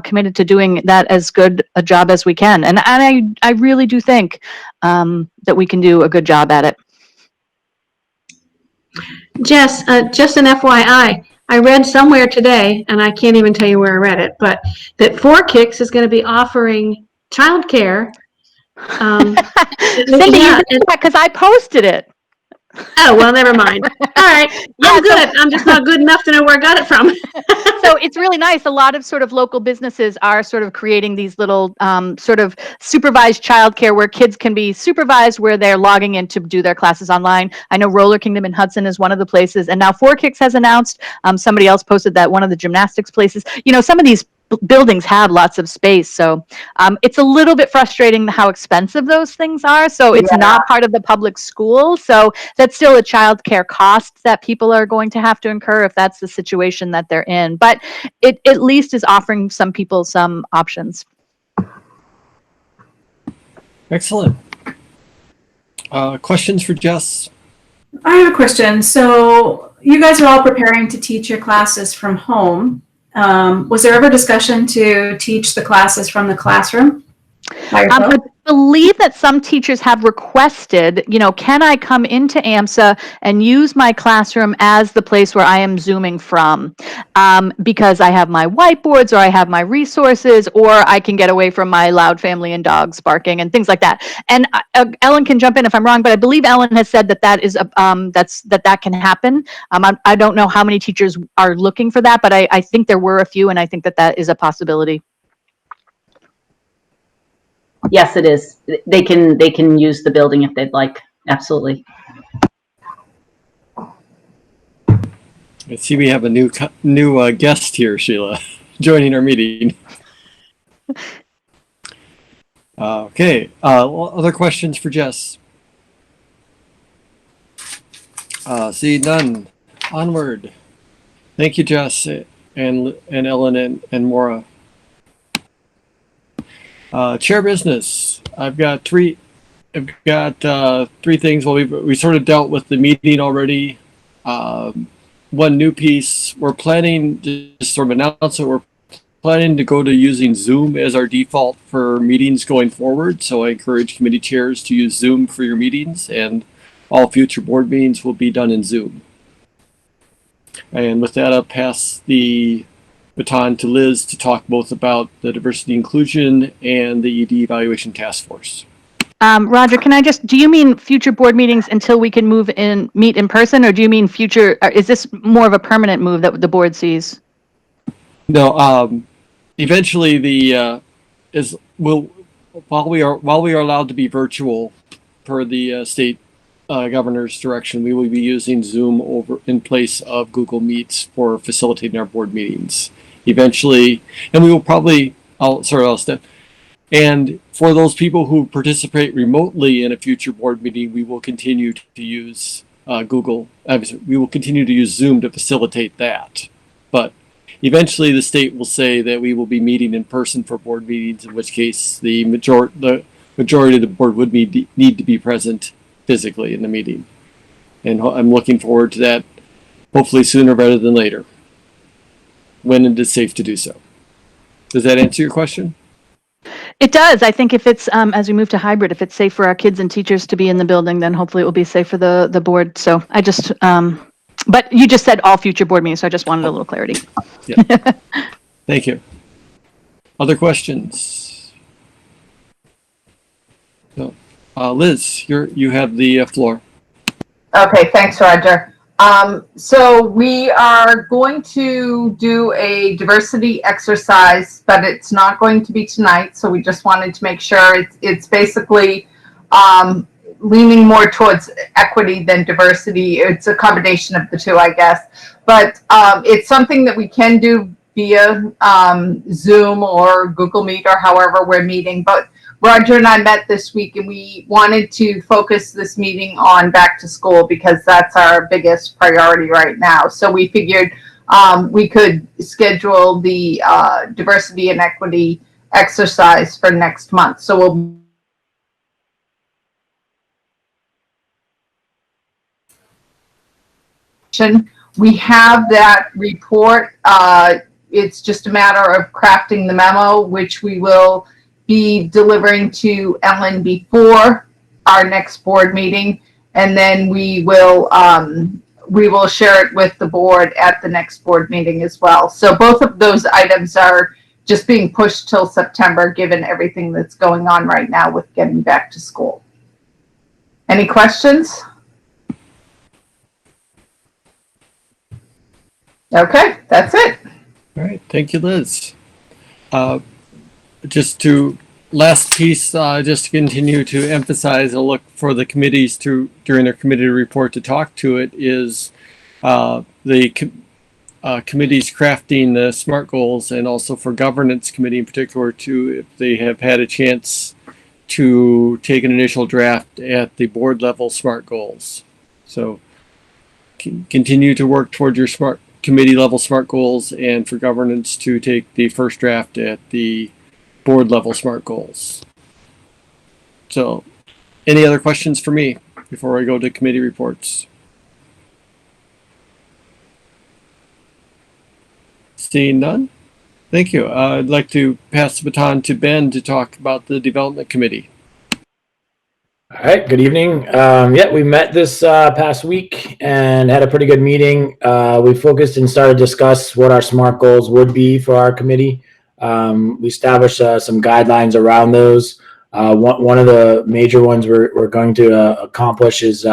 Speaker 7: committed to doing that as good a job as we can. And I really do think that we can do a good job at it.
Speaker 8: Jess, just an FYI, I read somewhere today, and I can't even tell you where I read it, but that Four Kicks is going to be offering childcare.
Speaker 7: Cindy,
Speaker 8: Yeah,
Speaker 7: you that because I posted it.
Speaker 8: oh, well, never mind. All right.
Speaker 7: Yeah,
Speaker 8: I'm good. I'm just not good enough to know where I got it from.
Speaker 7: So it's really nice. A lot of sort of local businesses are sort of creating these little sort of supervised childcare where kids can be supervised, where they're logging in to do their classes online. I know Roller Kingdom in Hudson is one of the places, and now Four Kicks has announced. Somebody else posted that one of the gymnastics places. You know, some of these buildings have lots of space, so it's a little bit frustrating how expensive those things are. So it's not part of the public school. So that's still a child care cost that people are going to have to incur if that's the situation that they're in. But it at least is offering some people some options.
Speaker 1: Excellent. Questions for Jess?
Speaker 13: I have a question. So you guys are all preparing to teach your classes from home. Was there ever discussion to teach the classes from the classroom?
Speaker 7: I believe that some teachers have requested, you know, can I come into AMSA and use my classroom as the place where I am Zooming from? Because I have my whiteboards or I have my resources, or I can get away from my loud family and dogs barking and things like that. And Ellen can jump in if I'm wrong, but I believe Ellen has said that that is that can happen. I don't know how many teachers are looking for that, but I think there were a few, and I think that is a possibility.
Speaker 4: Yes, it is. They can use the building if they'd like. Absolutely.
Speaker 1: I see we have a new guest here, Sheila, joining our meeting. Okay. Other questions for Jess? See none. Onward. Thank you, Jess and Ellen and Maura. Chair business. I've got three things. Well, we sort of dealt with the meeting already. One new piece. We're planning, just sort of announce that we're planning to go to using Zoom as our default for meetings going forward. So I encourage committee chairs to use Zoom for your meetings, and all future board meetings will be done in Zoom. And with that, I'll pass the baton to Liz to talk both about the diversity inclusion and the ED evaluation task force.
Speaker 7: Roger, do you mean future board meetings until we can meet in person, or do you mean future, is this more of a permanent move that the board sees?
Speaker 1: No, eventually while we are allowed to be virtual per the state governor's direction, we will be using Zoom in place of Google Meets for facilitating our board meetings. Eventually, and we will probably, and for those people who participate remotely in a future board meeting, we will continue to use we will continue to use Zoom to facilitate that. But eventually the state will say that we will be meeting in person for board meetings, in which case the majority of the board would need to be present physically in the meeting. And I'm looking forward to that, hopefully sooner rather than later, when it is safe to do so. Does that answer your question?
Speaker 7: It does. I think if it's, as we move to hybrid, if it's safe for our kids and teachers to be in the building, then hopefully it will be safe for the board. So I just, but you just said all future board meetings, so I just wanted a little clarity.
Speaker 1: Yeah. Thank you. Other questions? So, Liz, you have the floor.
Speaker 3: Okay, thanks, Roger. So we are going to do a diversity exercise, but it's not going to be tonight. So we just wanted to make sure it's basically leaning more towards equity than diversity. It's a combination of the two, I guess. But it's something that we can do via Zoom or Google Meet or however we're meeting. But Roger and I met this week, and we wanted to focus this meeting on back to school because that's our biggest priority right now. So we figured we could schedule the diversity and equity exercise for next month. So we have that report. It's just a matter of crafting the memo, which we will be delivering to Ellen before our next board meeting, and then we will we will share it with the board at the next board meeting as well. So both of those items are just being pushed till September, given everything that's going on right now with getting back to school. Any questions? Okay, that's it.
Speaker 1: All right, thank you, Liz. Last piece, just to continue to emphasize a look for the committees during their committee report to talk to it is the committees crafting the SMART goals, and also for governance committee in particular if they have had a chance to take an initial draft at the board level SMART goals. So continue to work towards your committee level SMART goals, and for governance to take the first draft at the board level SMART goals. So any other questions for me before I go to committee reports? Seeing none? Thank you. I'd like to pass the baton to Ben to talk about the development committee.
Speaker 9: All right, good evening. Yeah, we met this past week and had a pretty good meeting. We focused and started to discuss what our SMART goals would be for our committee. We established some guidelines around those. One of the major ones we're going to accomplish is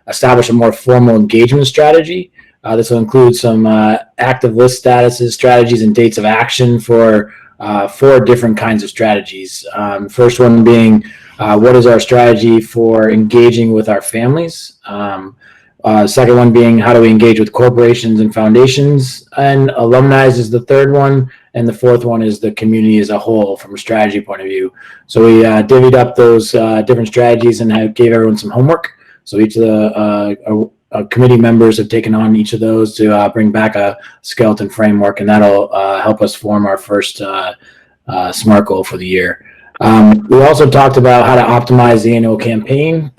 Speaker 9: establish a more formal engagement strategy. This will include some active list statuses, strategies, and dates of action for 4 different kinds of strategies. First one being what is our strategy for engaging with our families? Second one being how do we engage with corporations and foundations, and alumni is the third one, and the fourth one is the community as a whole from a strategy point of view. So we divvied up those different strategies and gave everyone some homework. So each of the committee members have taken on each of those to bring back a skeleton framework, and that'll help us form our first SMART goal for the year. We also talked about how to optimize the annual campaign.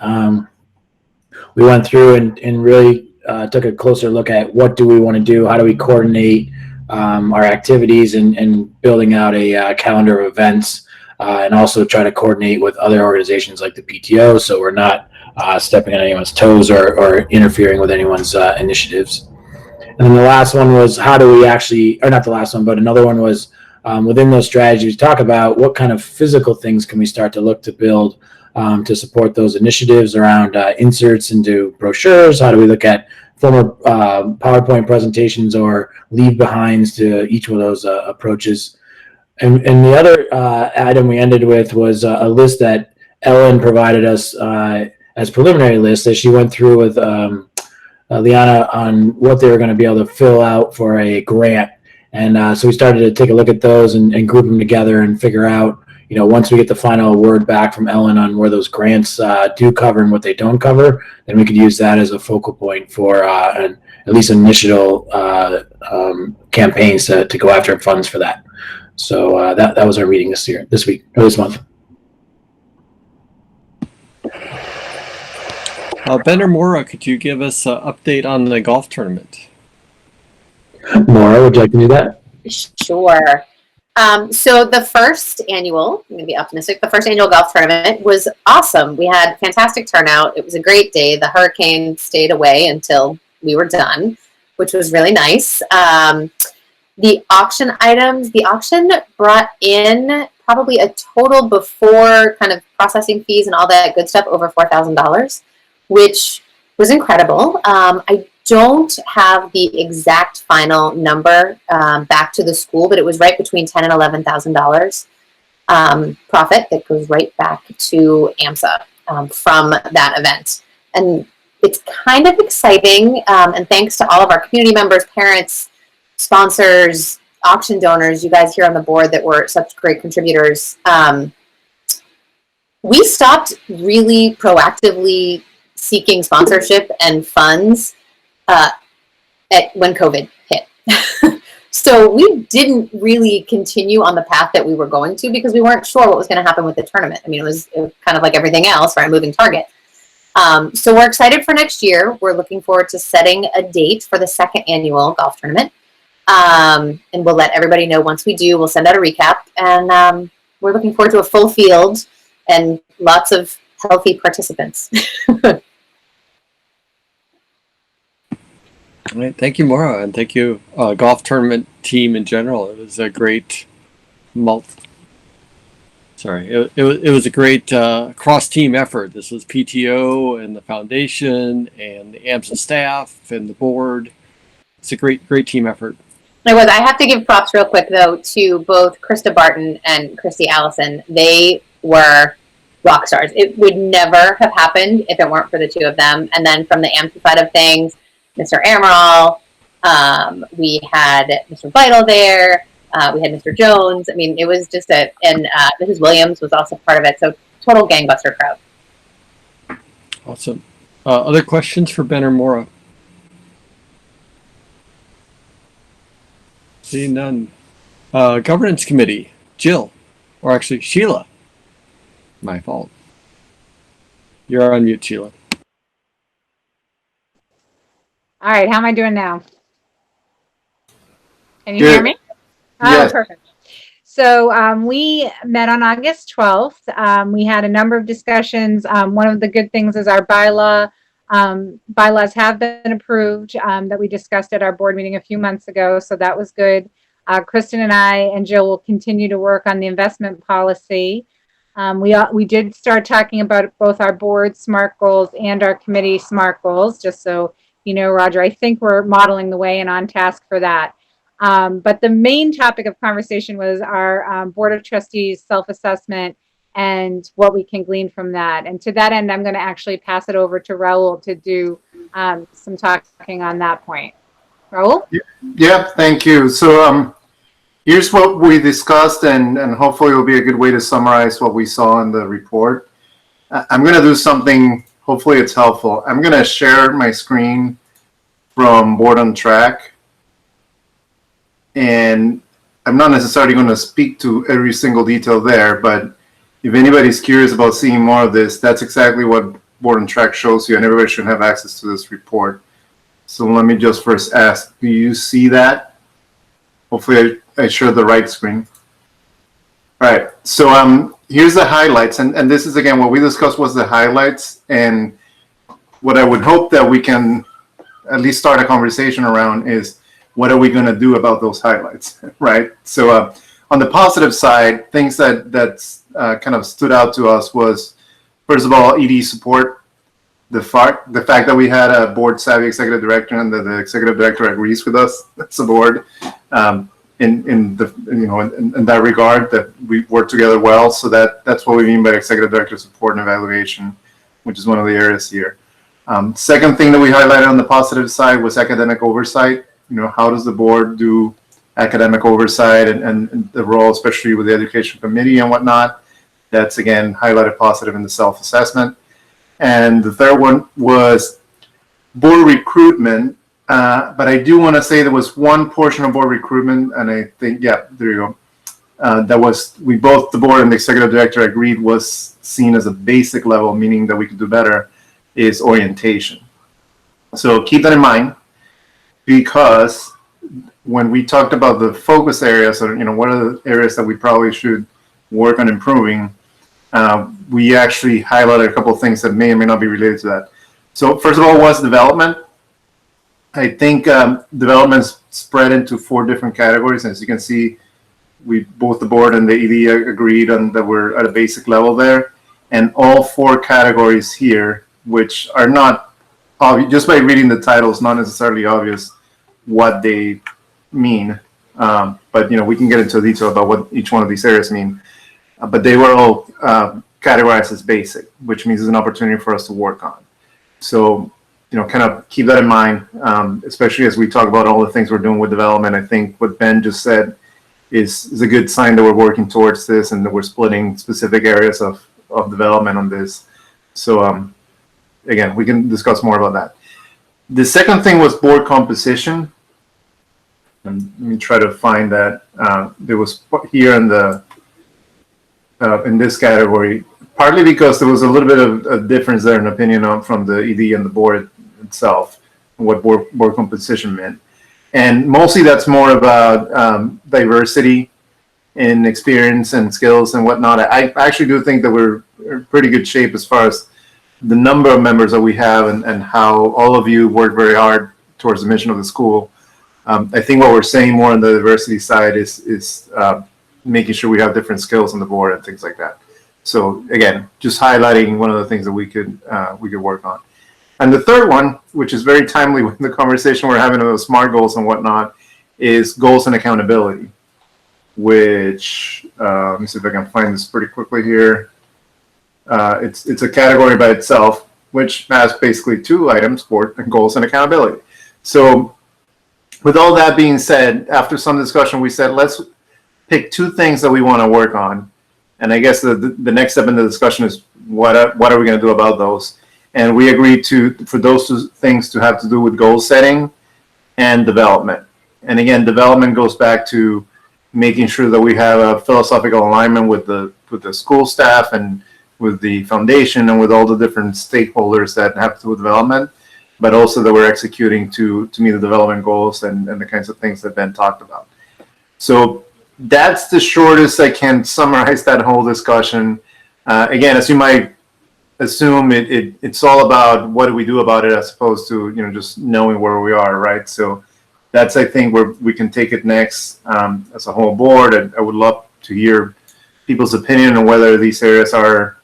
Speaker 9: We went through and really took a closer look at what do we want to do, how do we coordinate our activities, and building out a calendar of events, and also try to coordinate with other organizations like the PTO, so we're not stepping on anyone's toes or interfering with anyone's initiatives. And then the last one was how do we actually, or not the last one, but another one was within those strategies, talk about what kind of physical things can we start to look to build to support those initiatives around inserts into brochures. How do we look at former PowerPoint presentations or leave behinds to each of those approaches? And the other item we ended with was a list that Ellen provided us as preliminary list as she went through with Liana on what they were going to be able to fill out for a grant. And so we started to take a look at those and group them together and figure out, you know, once we get the final word back from Ellen on where those grants do cover and what they don't cover, then we could use that as a focal point for at least initial campaigns to go after funds for that. So that was our meeting this month.
Speaker 1: Ben or Maura, could you give us an update on the golf tournament?
Speaker 9: Maura, would you like to do that?
Speaker 11: Sure. So the first annual, I'm going to be optimistic, the first annual golf tournament was awesome. We had fantastic turnout. It was a great day. The hurricane stayed away until we were done, which was really nice. The auction items, the auction brought in probably a total before kind of processing fees and all that good stuff over $4,000, which was incredible. I don't have the exact final number back to the school, but it was right between $10,000 and $11,000 profit that goes right back to AMSA from that event. And it's kind of exciting. And thanks to all of our community members, parents, sponsors, auction donors, you guys here on the board that were such great contributors. We stopped really proactively seeking sponsorship and funds when COVID hit. So we didn't really continue on the path that we were going to because we weren't sure what was going to happen with the tournament. I mean, it was kind of like everything else, right? A moving target. So we're excited for next year. We're looking forward to setting a date for the second annual golf tournament. And we'll let everybody know once we do. We'll send out a recap. And we're looking forward to a full field and lots of healthy participants.
Speaker 1: All right, thank you, Maura, and thank you, golf tournament team in general. It was a great it was a great cross-team effort. This was PTO and the foundation and the AMSA staff and the board. It's a great team effort.
Speaker 11: I have to give props real quick though to both Krista Barton and Christy Allison. They were rock stars. It would never have happened if it weren't for the two of them. And then from the AMSA side of things, Mr. Amaral, we had Mr. Vital there. We had Mr. Jones. I mean, it was just and Mrs. Williams was also part of it. So total gangbuster crowd.
Speaker 1: Awesome. Other questions for Ben or Maura? Seeing none. Governance committee, Jill, or actually Sheila. My fault. You're on mute, Sheila.
Speaker 6: All right, how am I doing now? Can you
Speaker 5: Good.
Speaker 6: hear me?
Speaker 5: Yes.
Speaker 6: Oh, perfect. So we met on August 12th. We had a number of discussions. One of the good things is our bylaws have been approved that we discussed at our board meeting a few months ago. So that was good. Kristen and I and Jill will continue to work on the investment policy. We did start talking about both our board SMART goals and our committee SMART goals, just so you know, Roger. I think we're modeling the way and on task for that. But the main topic of conversation was our Board of Trustees self-assessment and what we can glean from that. And to that end, I'm going to actually pass it over to Raul to do some talking on that point. Raul?
Speaker 5: Yeah, thank you. So here's what we discussed, and hopefully it will be a good way to summarize what we saw in the report. I'm going to do something, hopefully it's helpful. I'm going to share my screen from Board on Track. And I'm not necessarily going to speak to every single detail there, but if anybody's curious about seeing more of this, that's exactly what Board on Track shows you, and everybody should have access to this report. So let me just first ask, do you see that? Hopefully I shared the right screen. All right, so here's the highlights, and this is, again, what we discussed was the highlights, and what I would hope that we can at least start a conversation around is, what are we going to do about those highlights, right? So on the positive side, things that kind of stood out to us was, first of all, ED support. The fact that we had a board-savvy executive director and the executive director agrees with us as a board in that regard, that we work together well. So that's what we mean by executive director support and evaluation, which is one of the areas here. Second thing that we highlighted on the positive side was academic oversight. How does the board do academic oversight and the role, especially with the education committee and whatnot? That's, again, highlighted positive in the self-assessment. And the third one was board recruitment. But I do want to say there was one portion of board recruitment, and I think, yeah, there you go. That was, the board and the executive director agreed was seen as a basic level, meaning that we could do better, is orientation. So keep that in mind. Because when we talked about the focus areas, or what are the areas that we probably should work on improving, we actually highlighted a couple of things that may or may not be related to that. So first of all was development. I think development's spread into 4 different categories, and as you can see, both the board and the ED agreed on that we're at a basic level there, and all 4 categories here, which are not obvious, just by reading the titles, not necessarily obvious what they mean, but we can get into detail about what each one of these areas mean. But they were all categorized as basic, which means it's an opportunity for us to work on. So kind of keep that in mind, especially as we talk about all the things we're doing with development. I think what Ben just said is a good sign that we're working towards this and that we're splitting specific areas of development on this. So again, we can discuss more about that. The second thing was board composition. And let me try to find that. There was here in this category, partly because there was a little bit of a difference there in opinion from the ED and the board itself, and what board composition meant. And mostly that's more about diversity in experience and skills and whatnot. I actually do think that we're in pretty good shape as far as the number of members that we have and how all of you work very hard towards the mission of the school. I think what we're saying more on the diversity side is making sure we have different skills on the board and things like that. So again, just highlighting one of the things that we could work on. And the third one, which is very timely with the conversation we're having about SMART goals and whatnot, is goals and accountability, which, let me see if I can find this pretty quickly here. It's a category by itself, which has basically two items, sport and goals and accountability. So with all that being said, after some discussion, we said, let's pick two things that we want to work on. And I guess the next step in the discussion is what are we going to do about those? And we agreed for those two things to have to do with goal setting and development. And again, development goes back to making sure that we have a philosophical alignment with the school staff and with the foundation and with all the different stakeholders that have to do with development, but also that we're executing to meet the development goals and the kinds of things that Ben talked about. So that's the shortest I can summarize that whole discussion. Again, as you might assume, it's all about what do we do about it as opposed to just knowing where we are, right? So that's, I think, where we can take it next as a whole board. And I would love to hear people's opinion on whether these areas are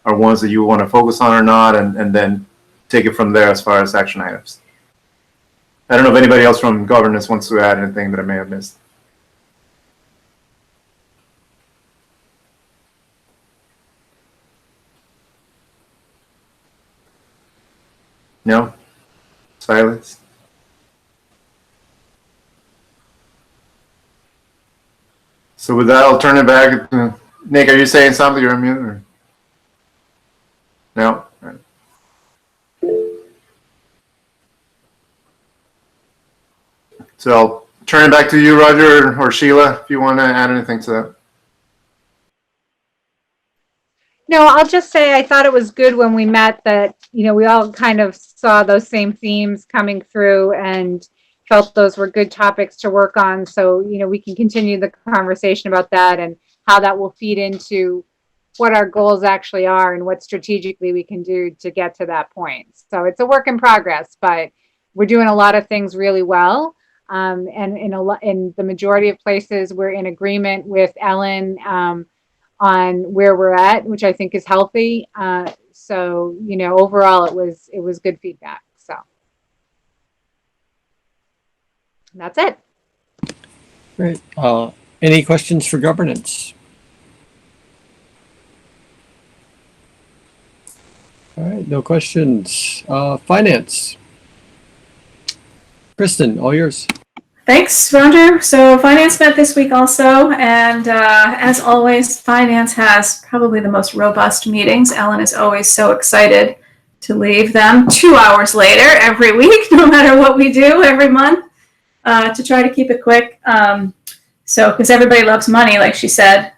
Speaker 5: ones that you want to focus on or not, and then take it from there as far as action items. I don't know if anybody else from governance wants to add anything that I may have missed. No? Silence? So with that, I'll turn it back to Nick. Are you saying something? You're on mute? Or? No? All right. So I'll turn it back to you, Roger, or Sheila, if you want to add anything to that.
Speaker 6: No, I'll just say I thought it was good when we met that, we all kind of saw those same themes coming through and felt those were good topics to work on. So, we can continue the conversation about that and how that will feed into what our goals actually are and what strategically we can do to get to that point. So it's a work in progress, but we're doing a lot of things really well. And in the majority of places, we're in agreement with Ellen on where we're at, which I think is healthy. So, overall, it was good feedback. So that's it.
Speaker 1: Great. Any questions for governance? All right, no questions. Finance. Kristen, all yours.
Speaker 13: Thanks, Roger. So finance met this week also, and as always, finance has probably the most robust meetings. Ellen is always so excited to leave them 2 hours later every week, no matter what we do every month, to try to keep it quick. Because everybody loves money, like she said.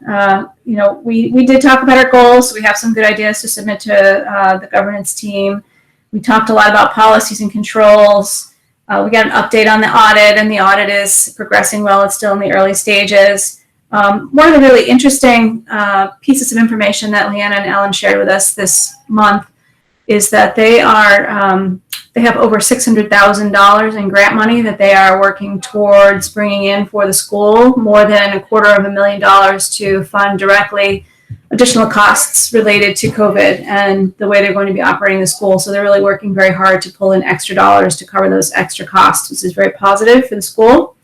Speaker 13: We did talk about our goals. We have some good ideas to submit to the governance team. We talked a lot about policies and controls. We got an update on the audit, and the audit is progressing well. It's still in the early stages. One of the really interesting pieces of information that Leanna and Ellen shared with us this month is that they have over $600,000 in grant money that they are working towards bringing in for the school, more than $250,000 to fund directly additional costs related to COVID and the way they're going to be operating the school. So they're really working very hard to pull in extra dollars to cover those extra costs, which is very positive for the school.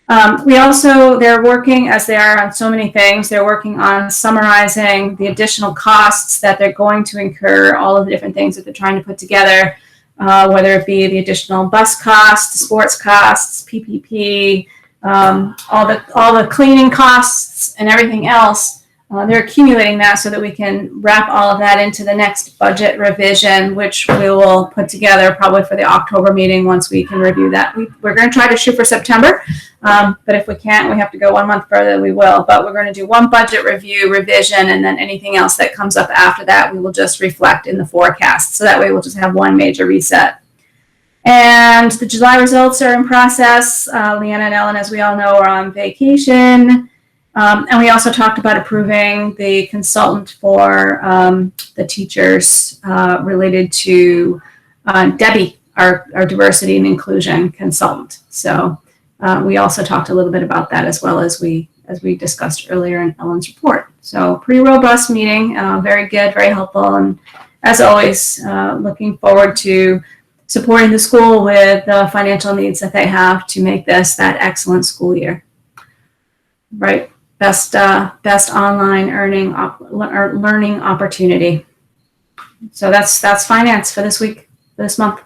Speaker 13: They're working, as they are on so many things, they're working on summarizing the additional costs that they're going to incur, all of the different things that they're trying to put together, whether it be the additional bus costs, sports costs, PPP, all the cleaning costs and everything else. They're accumulating that so that we can wrap all of that into the next budget revision, which we will put together probably for the October meeting once we can review that. We're going to try to shoot for September, but if we can't, we have to go 1 month further, we will. But we're going to do one budget revision, and then anything else that comes up after that, we will just reflect in the forecast. So that way we'll just have one major reset. And the July results are in process. Leanna and Ellen, as we all know, are on vacation. And we also talked about approving the consultant for the teachers related to Debbie, our diversity and inclusion consultant. So we also talked a little bit about that as well as we discussed earlier in Ellen's report. So pretty robust meeting, very good, very helpful, and as always, looking forward to supporting the school with the financial needs that they have to make this that excellent school year. Right, best online learning opportunity. So that's finance for this week, for this month.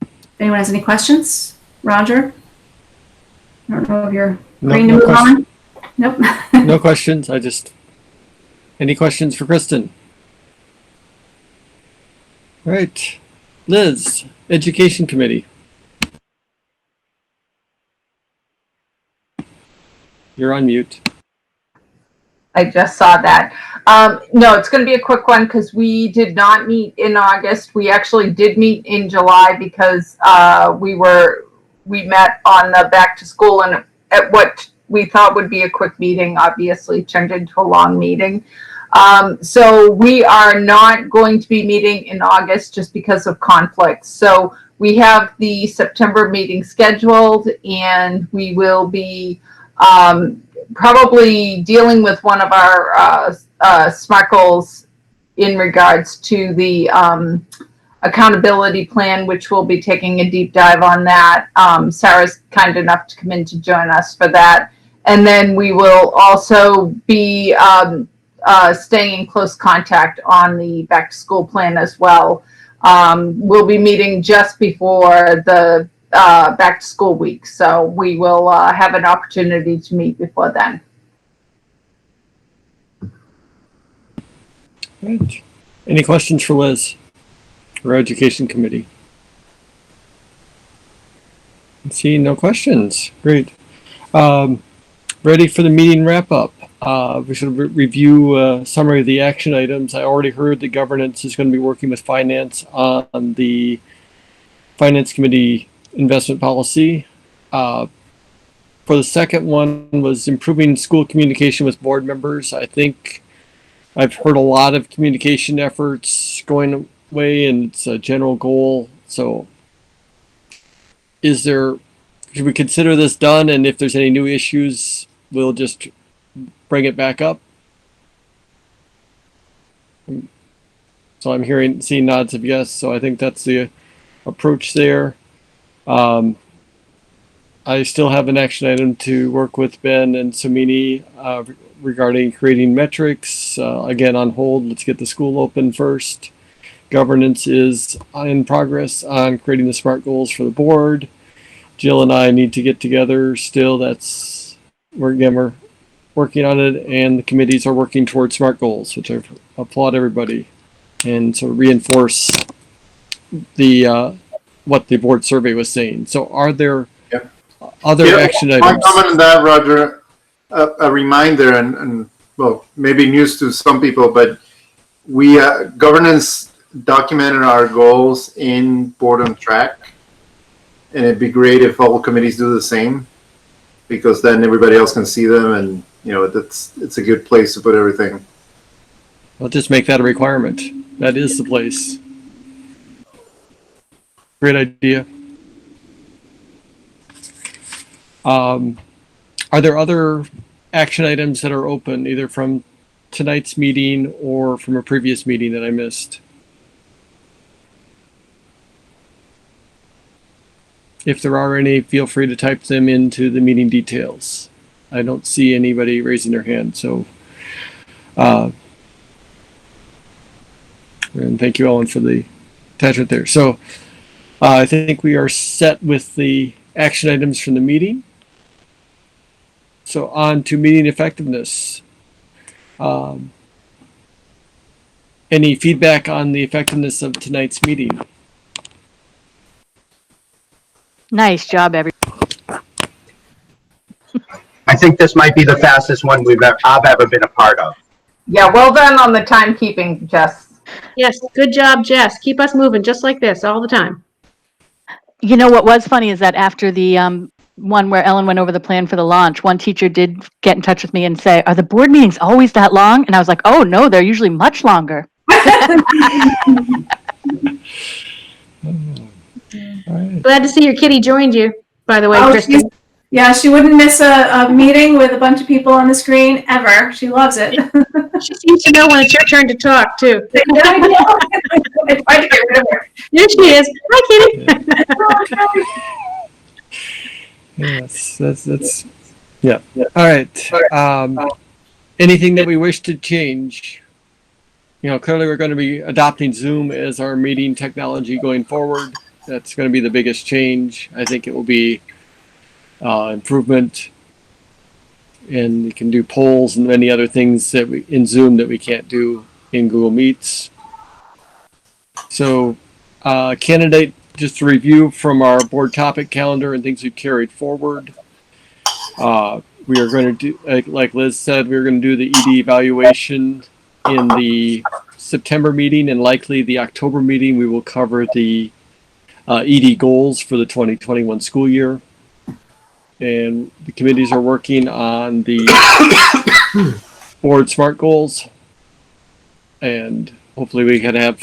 Speaker 13: If anyone has any questions, Roger? I don't know if you're ready to move on. Nope.
Speaker 1: No questions. Any questions for Kristen? All right. Liz, Education Committee. You're on mute.
Speaker 3: I just saw that. No, it's going to be a quick one because we did not meet in August. We actually did meet in July because we met on the back to school, and at what we thought would be a quick meeting obviously turned into a long meeting. So we are not going to be meeting in August just because of conflicts. So we have the September meeting scheduled, and we will be probably dealing with one of our SMART goals in regards to the accountability plan, which we'll be taking a deep dive on that. Sarah's kind enough to come in to join us for that. And then we will also be staying in close contact on the back to school plan as well. We'll be meeting just before the back to school week. So we will have an opportunity to meet before then.
Speaker 1: Right. Any questions for Liz or Education Committee? Seeing no questions. Great. Ready for the meeting wrap up. We should review a summary of the action items. I already heard that governance is going to be working with finance on the Finance Committee investment policy. For the second one was improving school communication with board members. I think I've heard a lot of communication efforts going away, and it's a general goal. So should we consider this done? And if there's any new issues, we'll just bring it back up. So I'm seeing nods of yes. So I think that's the approach there. I still have an action item to work with Ben and Samini regarding creating metrics. Again, on hold. Let's get the school open first. Governance is in progress on creating the SMART goals for the board. Jill and I need to get together still. We're working on it, and the committees are working towards SMART goals, which I applaud everybody, and sort of reinforce what the board survey was saying. So are there other action items?
Speaker 5: My comment on that, Roger, a reminder, and well, maybe news to some people, but we governance documented our goals in Board on Track, and it'd be great if all committees do the same, because then everybody else can see them, and it's a good place to put everything.
Speaker 1: I'll just make that a requirement. That is the place. Great idea. Are there other action items that are open, either from tonight's meeting or from a previous meeting that I missed? If there are any, feel free to type them into the meeting details. I don't see anybody raising their hand, so and thank you, Ellen, for the attachment there. So I think we are set with the action items from the meeting. So on to meeting effectiveness. Any feedback on the effectiveness of tonight's meeting?
Speaker 7: Nice job, everyone.
Speaker 14: I think this might be the fastest one I've ever been a part of.
Speaker 3: Yeah, well done on the timekeeping, Jess.
Speaker 8: Yes, good job, Jess. Keep us moving just like this all the time.
Speaker 7: You know what was funny is that after the one where Ellen went over the plan for the launch, one teacher did get in touch with me and say, "Are the board meetings always that long?" And I was like, "Oh no, they're usually much longer."
Speaker 1: All right.
Speaker 8: Glad to see your kitty joined you, by the way,
Speaker 13: Oh,
Speaker 8: Kristen.
Speaker 13: yeah, she wouldn't miss a meeting with a bunch of people on the screen ever. She loves it.
Speaker 8: She seems to know when it's your turn to talk, too.
Speaker 13: I know. I tried to get rid of her.
Speaker 8: There she is. Hi, kitty.
Speaker 1: Yes, that's yeah. All right. Anything that we wish to change? You know, clearly we're going to be adopting Zoom as our meeting technology going forward. That's going to be the biggest change. I think it will be improvement, and we can do polls and many other things that we in Zoom that we can't do in Google Meets. So, candidate, just a review from our board topic calendar and things we've carried forward. We are going to do, like Liz said, we're going to do the ED evaluation in the September meeting, and likely the October meeting we will cover the ED goals for the 2021 school year. And the committees are working on the board SMART goals, and hopefully we can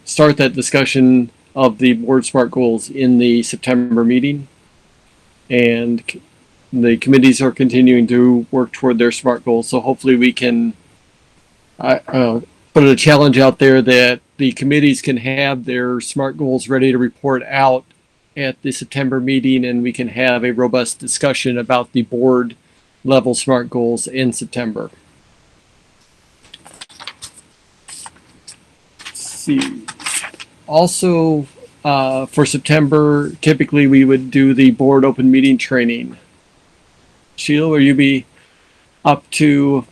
Speaker 1: start that discussion of the board SMART goals in the September meeting. And the committees are continuing to work toward their SMART goals, so hopefully we can put a challenge out there that the committees can have their SMART goals ready to report out at the September meeting, and we can have a robust discussion about the board level SMART goals in September. Let's see. Also, for September, typically we would do the board open meeting training. Sheila, will you be up to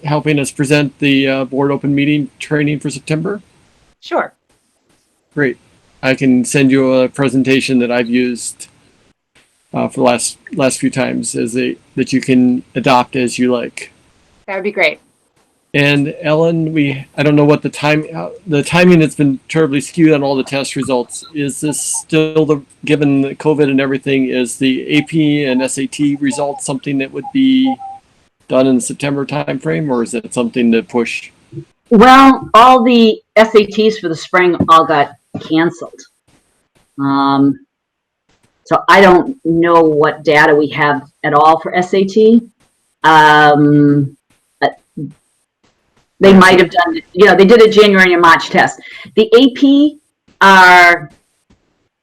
Speaker 1: helping us present the board open meeting training for September?
Speaker 6: Sure.
Speaker 1: Great. I can send you a presentation that I've used for the last few times that you can adopt as you like.
Speaker 6: That would be great.
Speaker 1: And Ellen, I don't know what the timing has been terribly skewed on all the test results. Is this still given the COVID and everything, is the AP and SAT results something that would be done in the September timeframe, or is it something to push?
Speaker 4: Well, all the SATs for the spring all got canceled. So I don't know what data we have at all for SAT. They might have done, they did a January and March test. The AP are,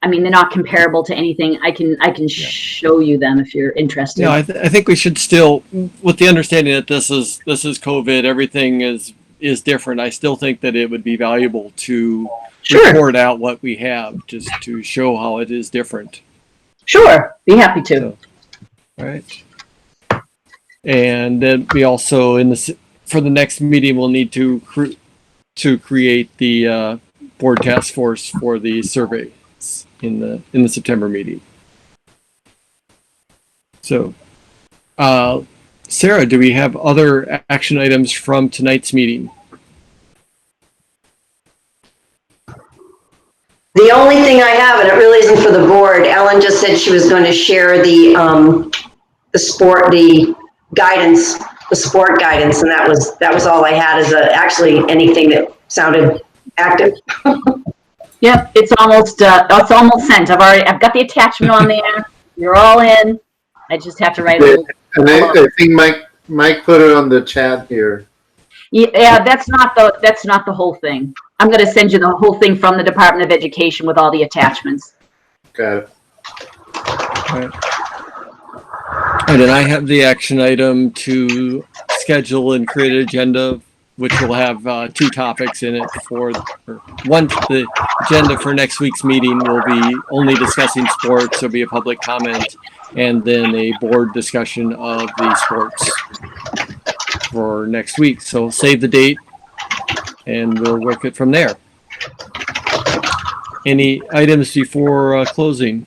Speaker 4: they're not comparable to anything. I can show you them if you're interested.
Speaker 1: No, I think we should still, with the understanding that this is COVID, everything is different. I still think that it would be valuable to report out what we have, just to show how it is different.
Speaker 4: Sure, be happy to.
Speaker 1: So, all right. And then we also, for the next meeting, we'll need to create the board task force for the survey in the September meeting. So, Sarah, do we have other action items from tonight's meeting?
Speaker 15: The only thing I have, and it really isn't for the board, Ellen just said she was going to share the sport guidance, and that was all I had as actually anything that sounded active.
Speaker 4: Yep, it's almost sent. I've got the attachment on there. You're all in. I just have to write a little.
Speaker 5: And I think Mike put it on the chat here.
Speaker 4: Yeah, that's not the whole thing. I'm going to send you the whole thing from the Department of Education with all the attachments.
Speaker 5: Got it.
Speaker 1: All right. And then I have the action item to schedule and create an agenda, which will have two topics in it. The agenda for next week's meeting will be only discussing sports. There'll be a public comment, and then a board discussion of the sports for next week. So save the date, and we'll work it from there. Any items before closing?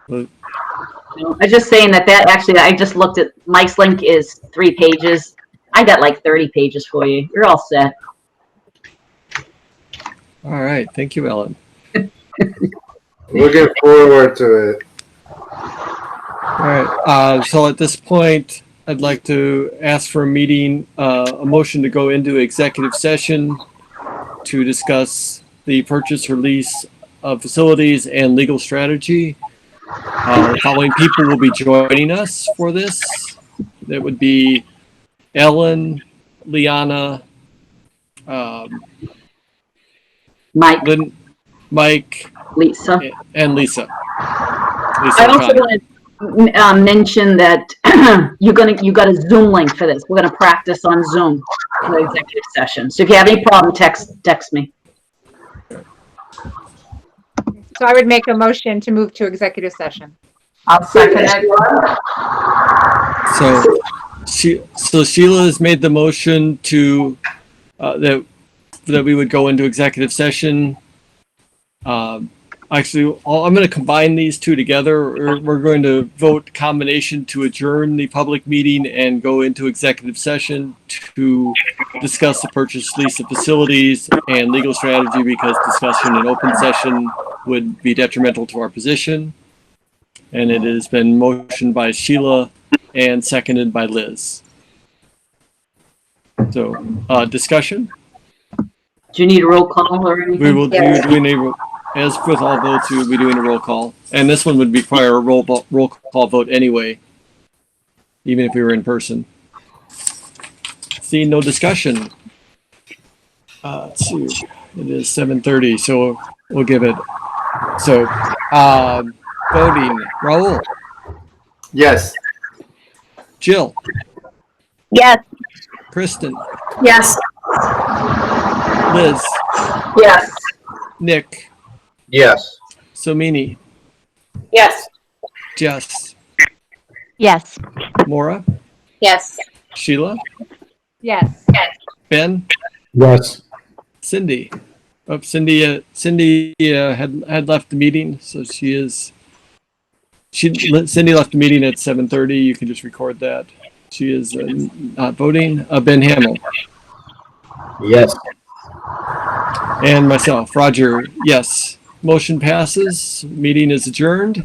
Speaker 4: I'm just saying that actually, I just looked at Mike's link is 3 pages. I got like 30 pages for you. You're all set.
Speaker 1: All right. Thank you, Ellen.
Speaker 5: Looking forward to it.
Speaker 1: All right. So at this point, I'd like to ask for a motion to go into executive session to discuss the purchase or lease of facilities and legal strategy. The following people will be joining us for this. That would be Ellen, Liana,
Speaker 4: Mike,
Speaker 1: Mike,
Speaker 4: Lisa.
Speaker 1: and Lisa.
Speaker 4: I also
Speaker 1: O'Connor.
Speaker 4: want to mention that you got a Zoom link for this. We're going to practice on Zoom for the executive session. So if you have any problem, text me.
Speaker 6: So I would make a motion to move to executive session.
Speaker 3: I'll second it.
Speaker 1: So Sheila has made the motion to that we would go into executive session. Actually, I'm going to combine these two together. We're going to vote combination to adjourn the public meeting and go into executive session to discuss the purchase, lease of facilities and legal strategy, because discussion in open session would be detrimental to our position. And it has been motioned by Sheila and seconded by Liz. So, discussion?
Speaker 4: Do you need a roll call or anything?
Speaker 1: We will do, as with all votes, we will be doing a roll call. And this one would require a roll call vote anyway, even if we were in person. Seeing no discussion. Let's see, it is 7:30, so we'll give it. So, voting, Raul,
Speaker 5: Yes.
Speaker 1: Jill,
Speaker 11: Yes.
Speaker 1: Kristen,
Speaker 13: Yes.
Speaker 1: Liz,
Speaker 3: Yes.
Speaker 1: Nick,
Speaker 14: Yes.
Speaker 1: Somini,
Speaker 2: Yes.
Speaker 1: Jess,
Speaker 7: Yes.
Speaker 1: Maura,
Speaker 11: Yes.
Speaker 1: Sheila,
Speaker 6: Yes.
Speaker 1: Ben,
Speaker 9: Yes.
Speaker 1: Cindy. Oh, Cindy had left the meeting, so Cindy left the meeting at 7:30. You can just record that. She is not voting. Ben Hamill.
Speaker 9: Yes.
Speaker 1: And myself, Roger, yes. Motion passes. Meeting is adjourned.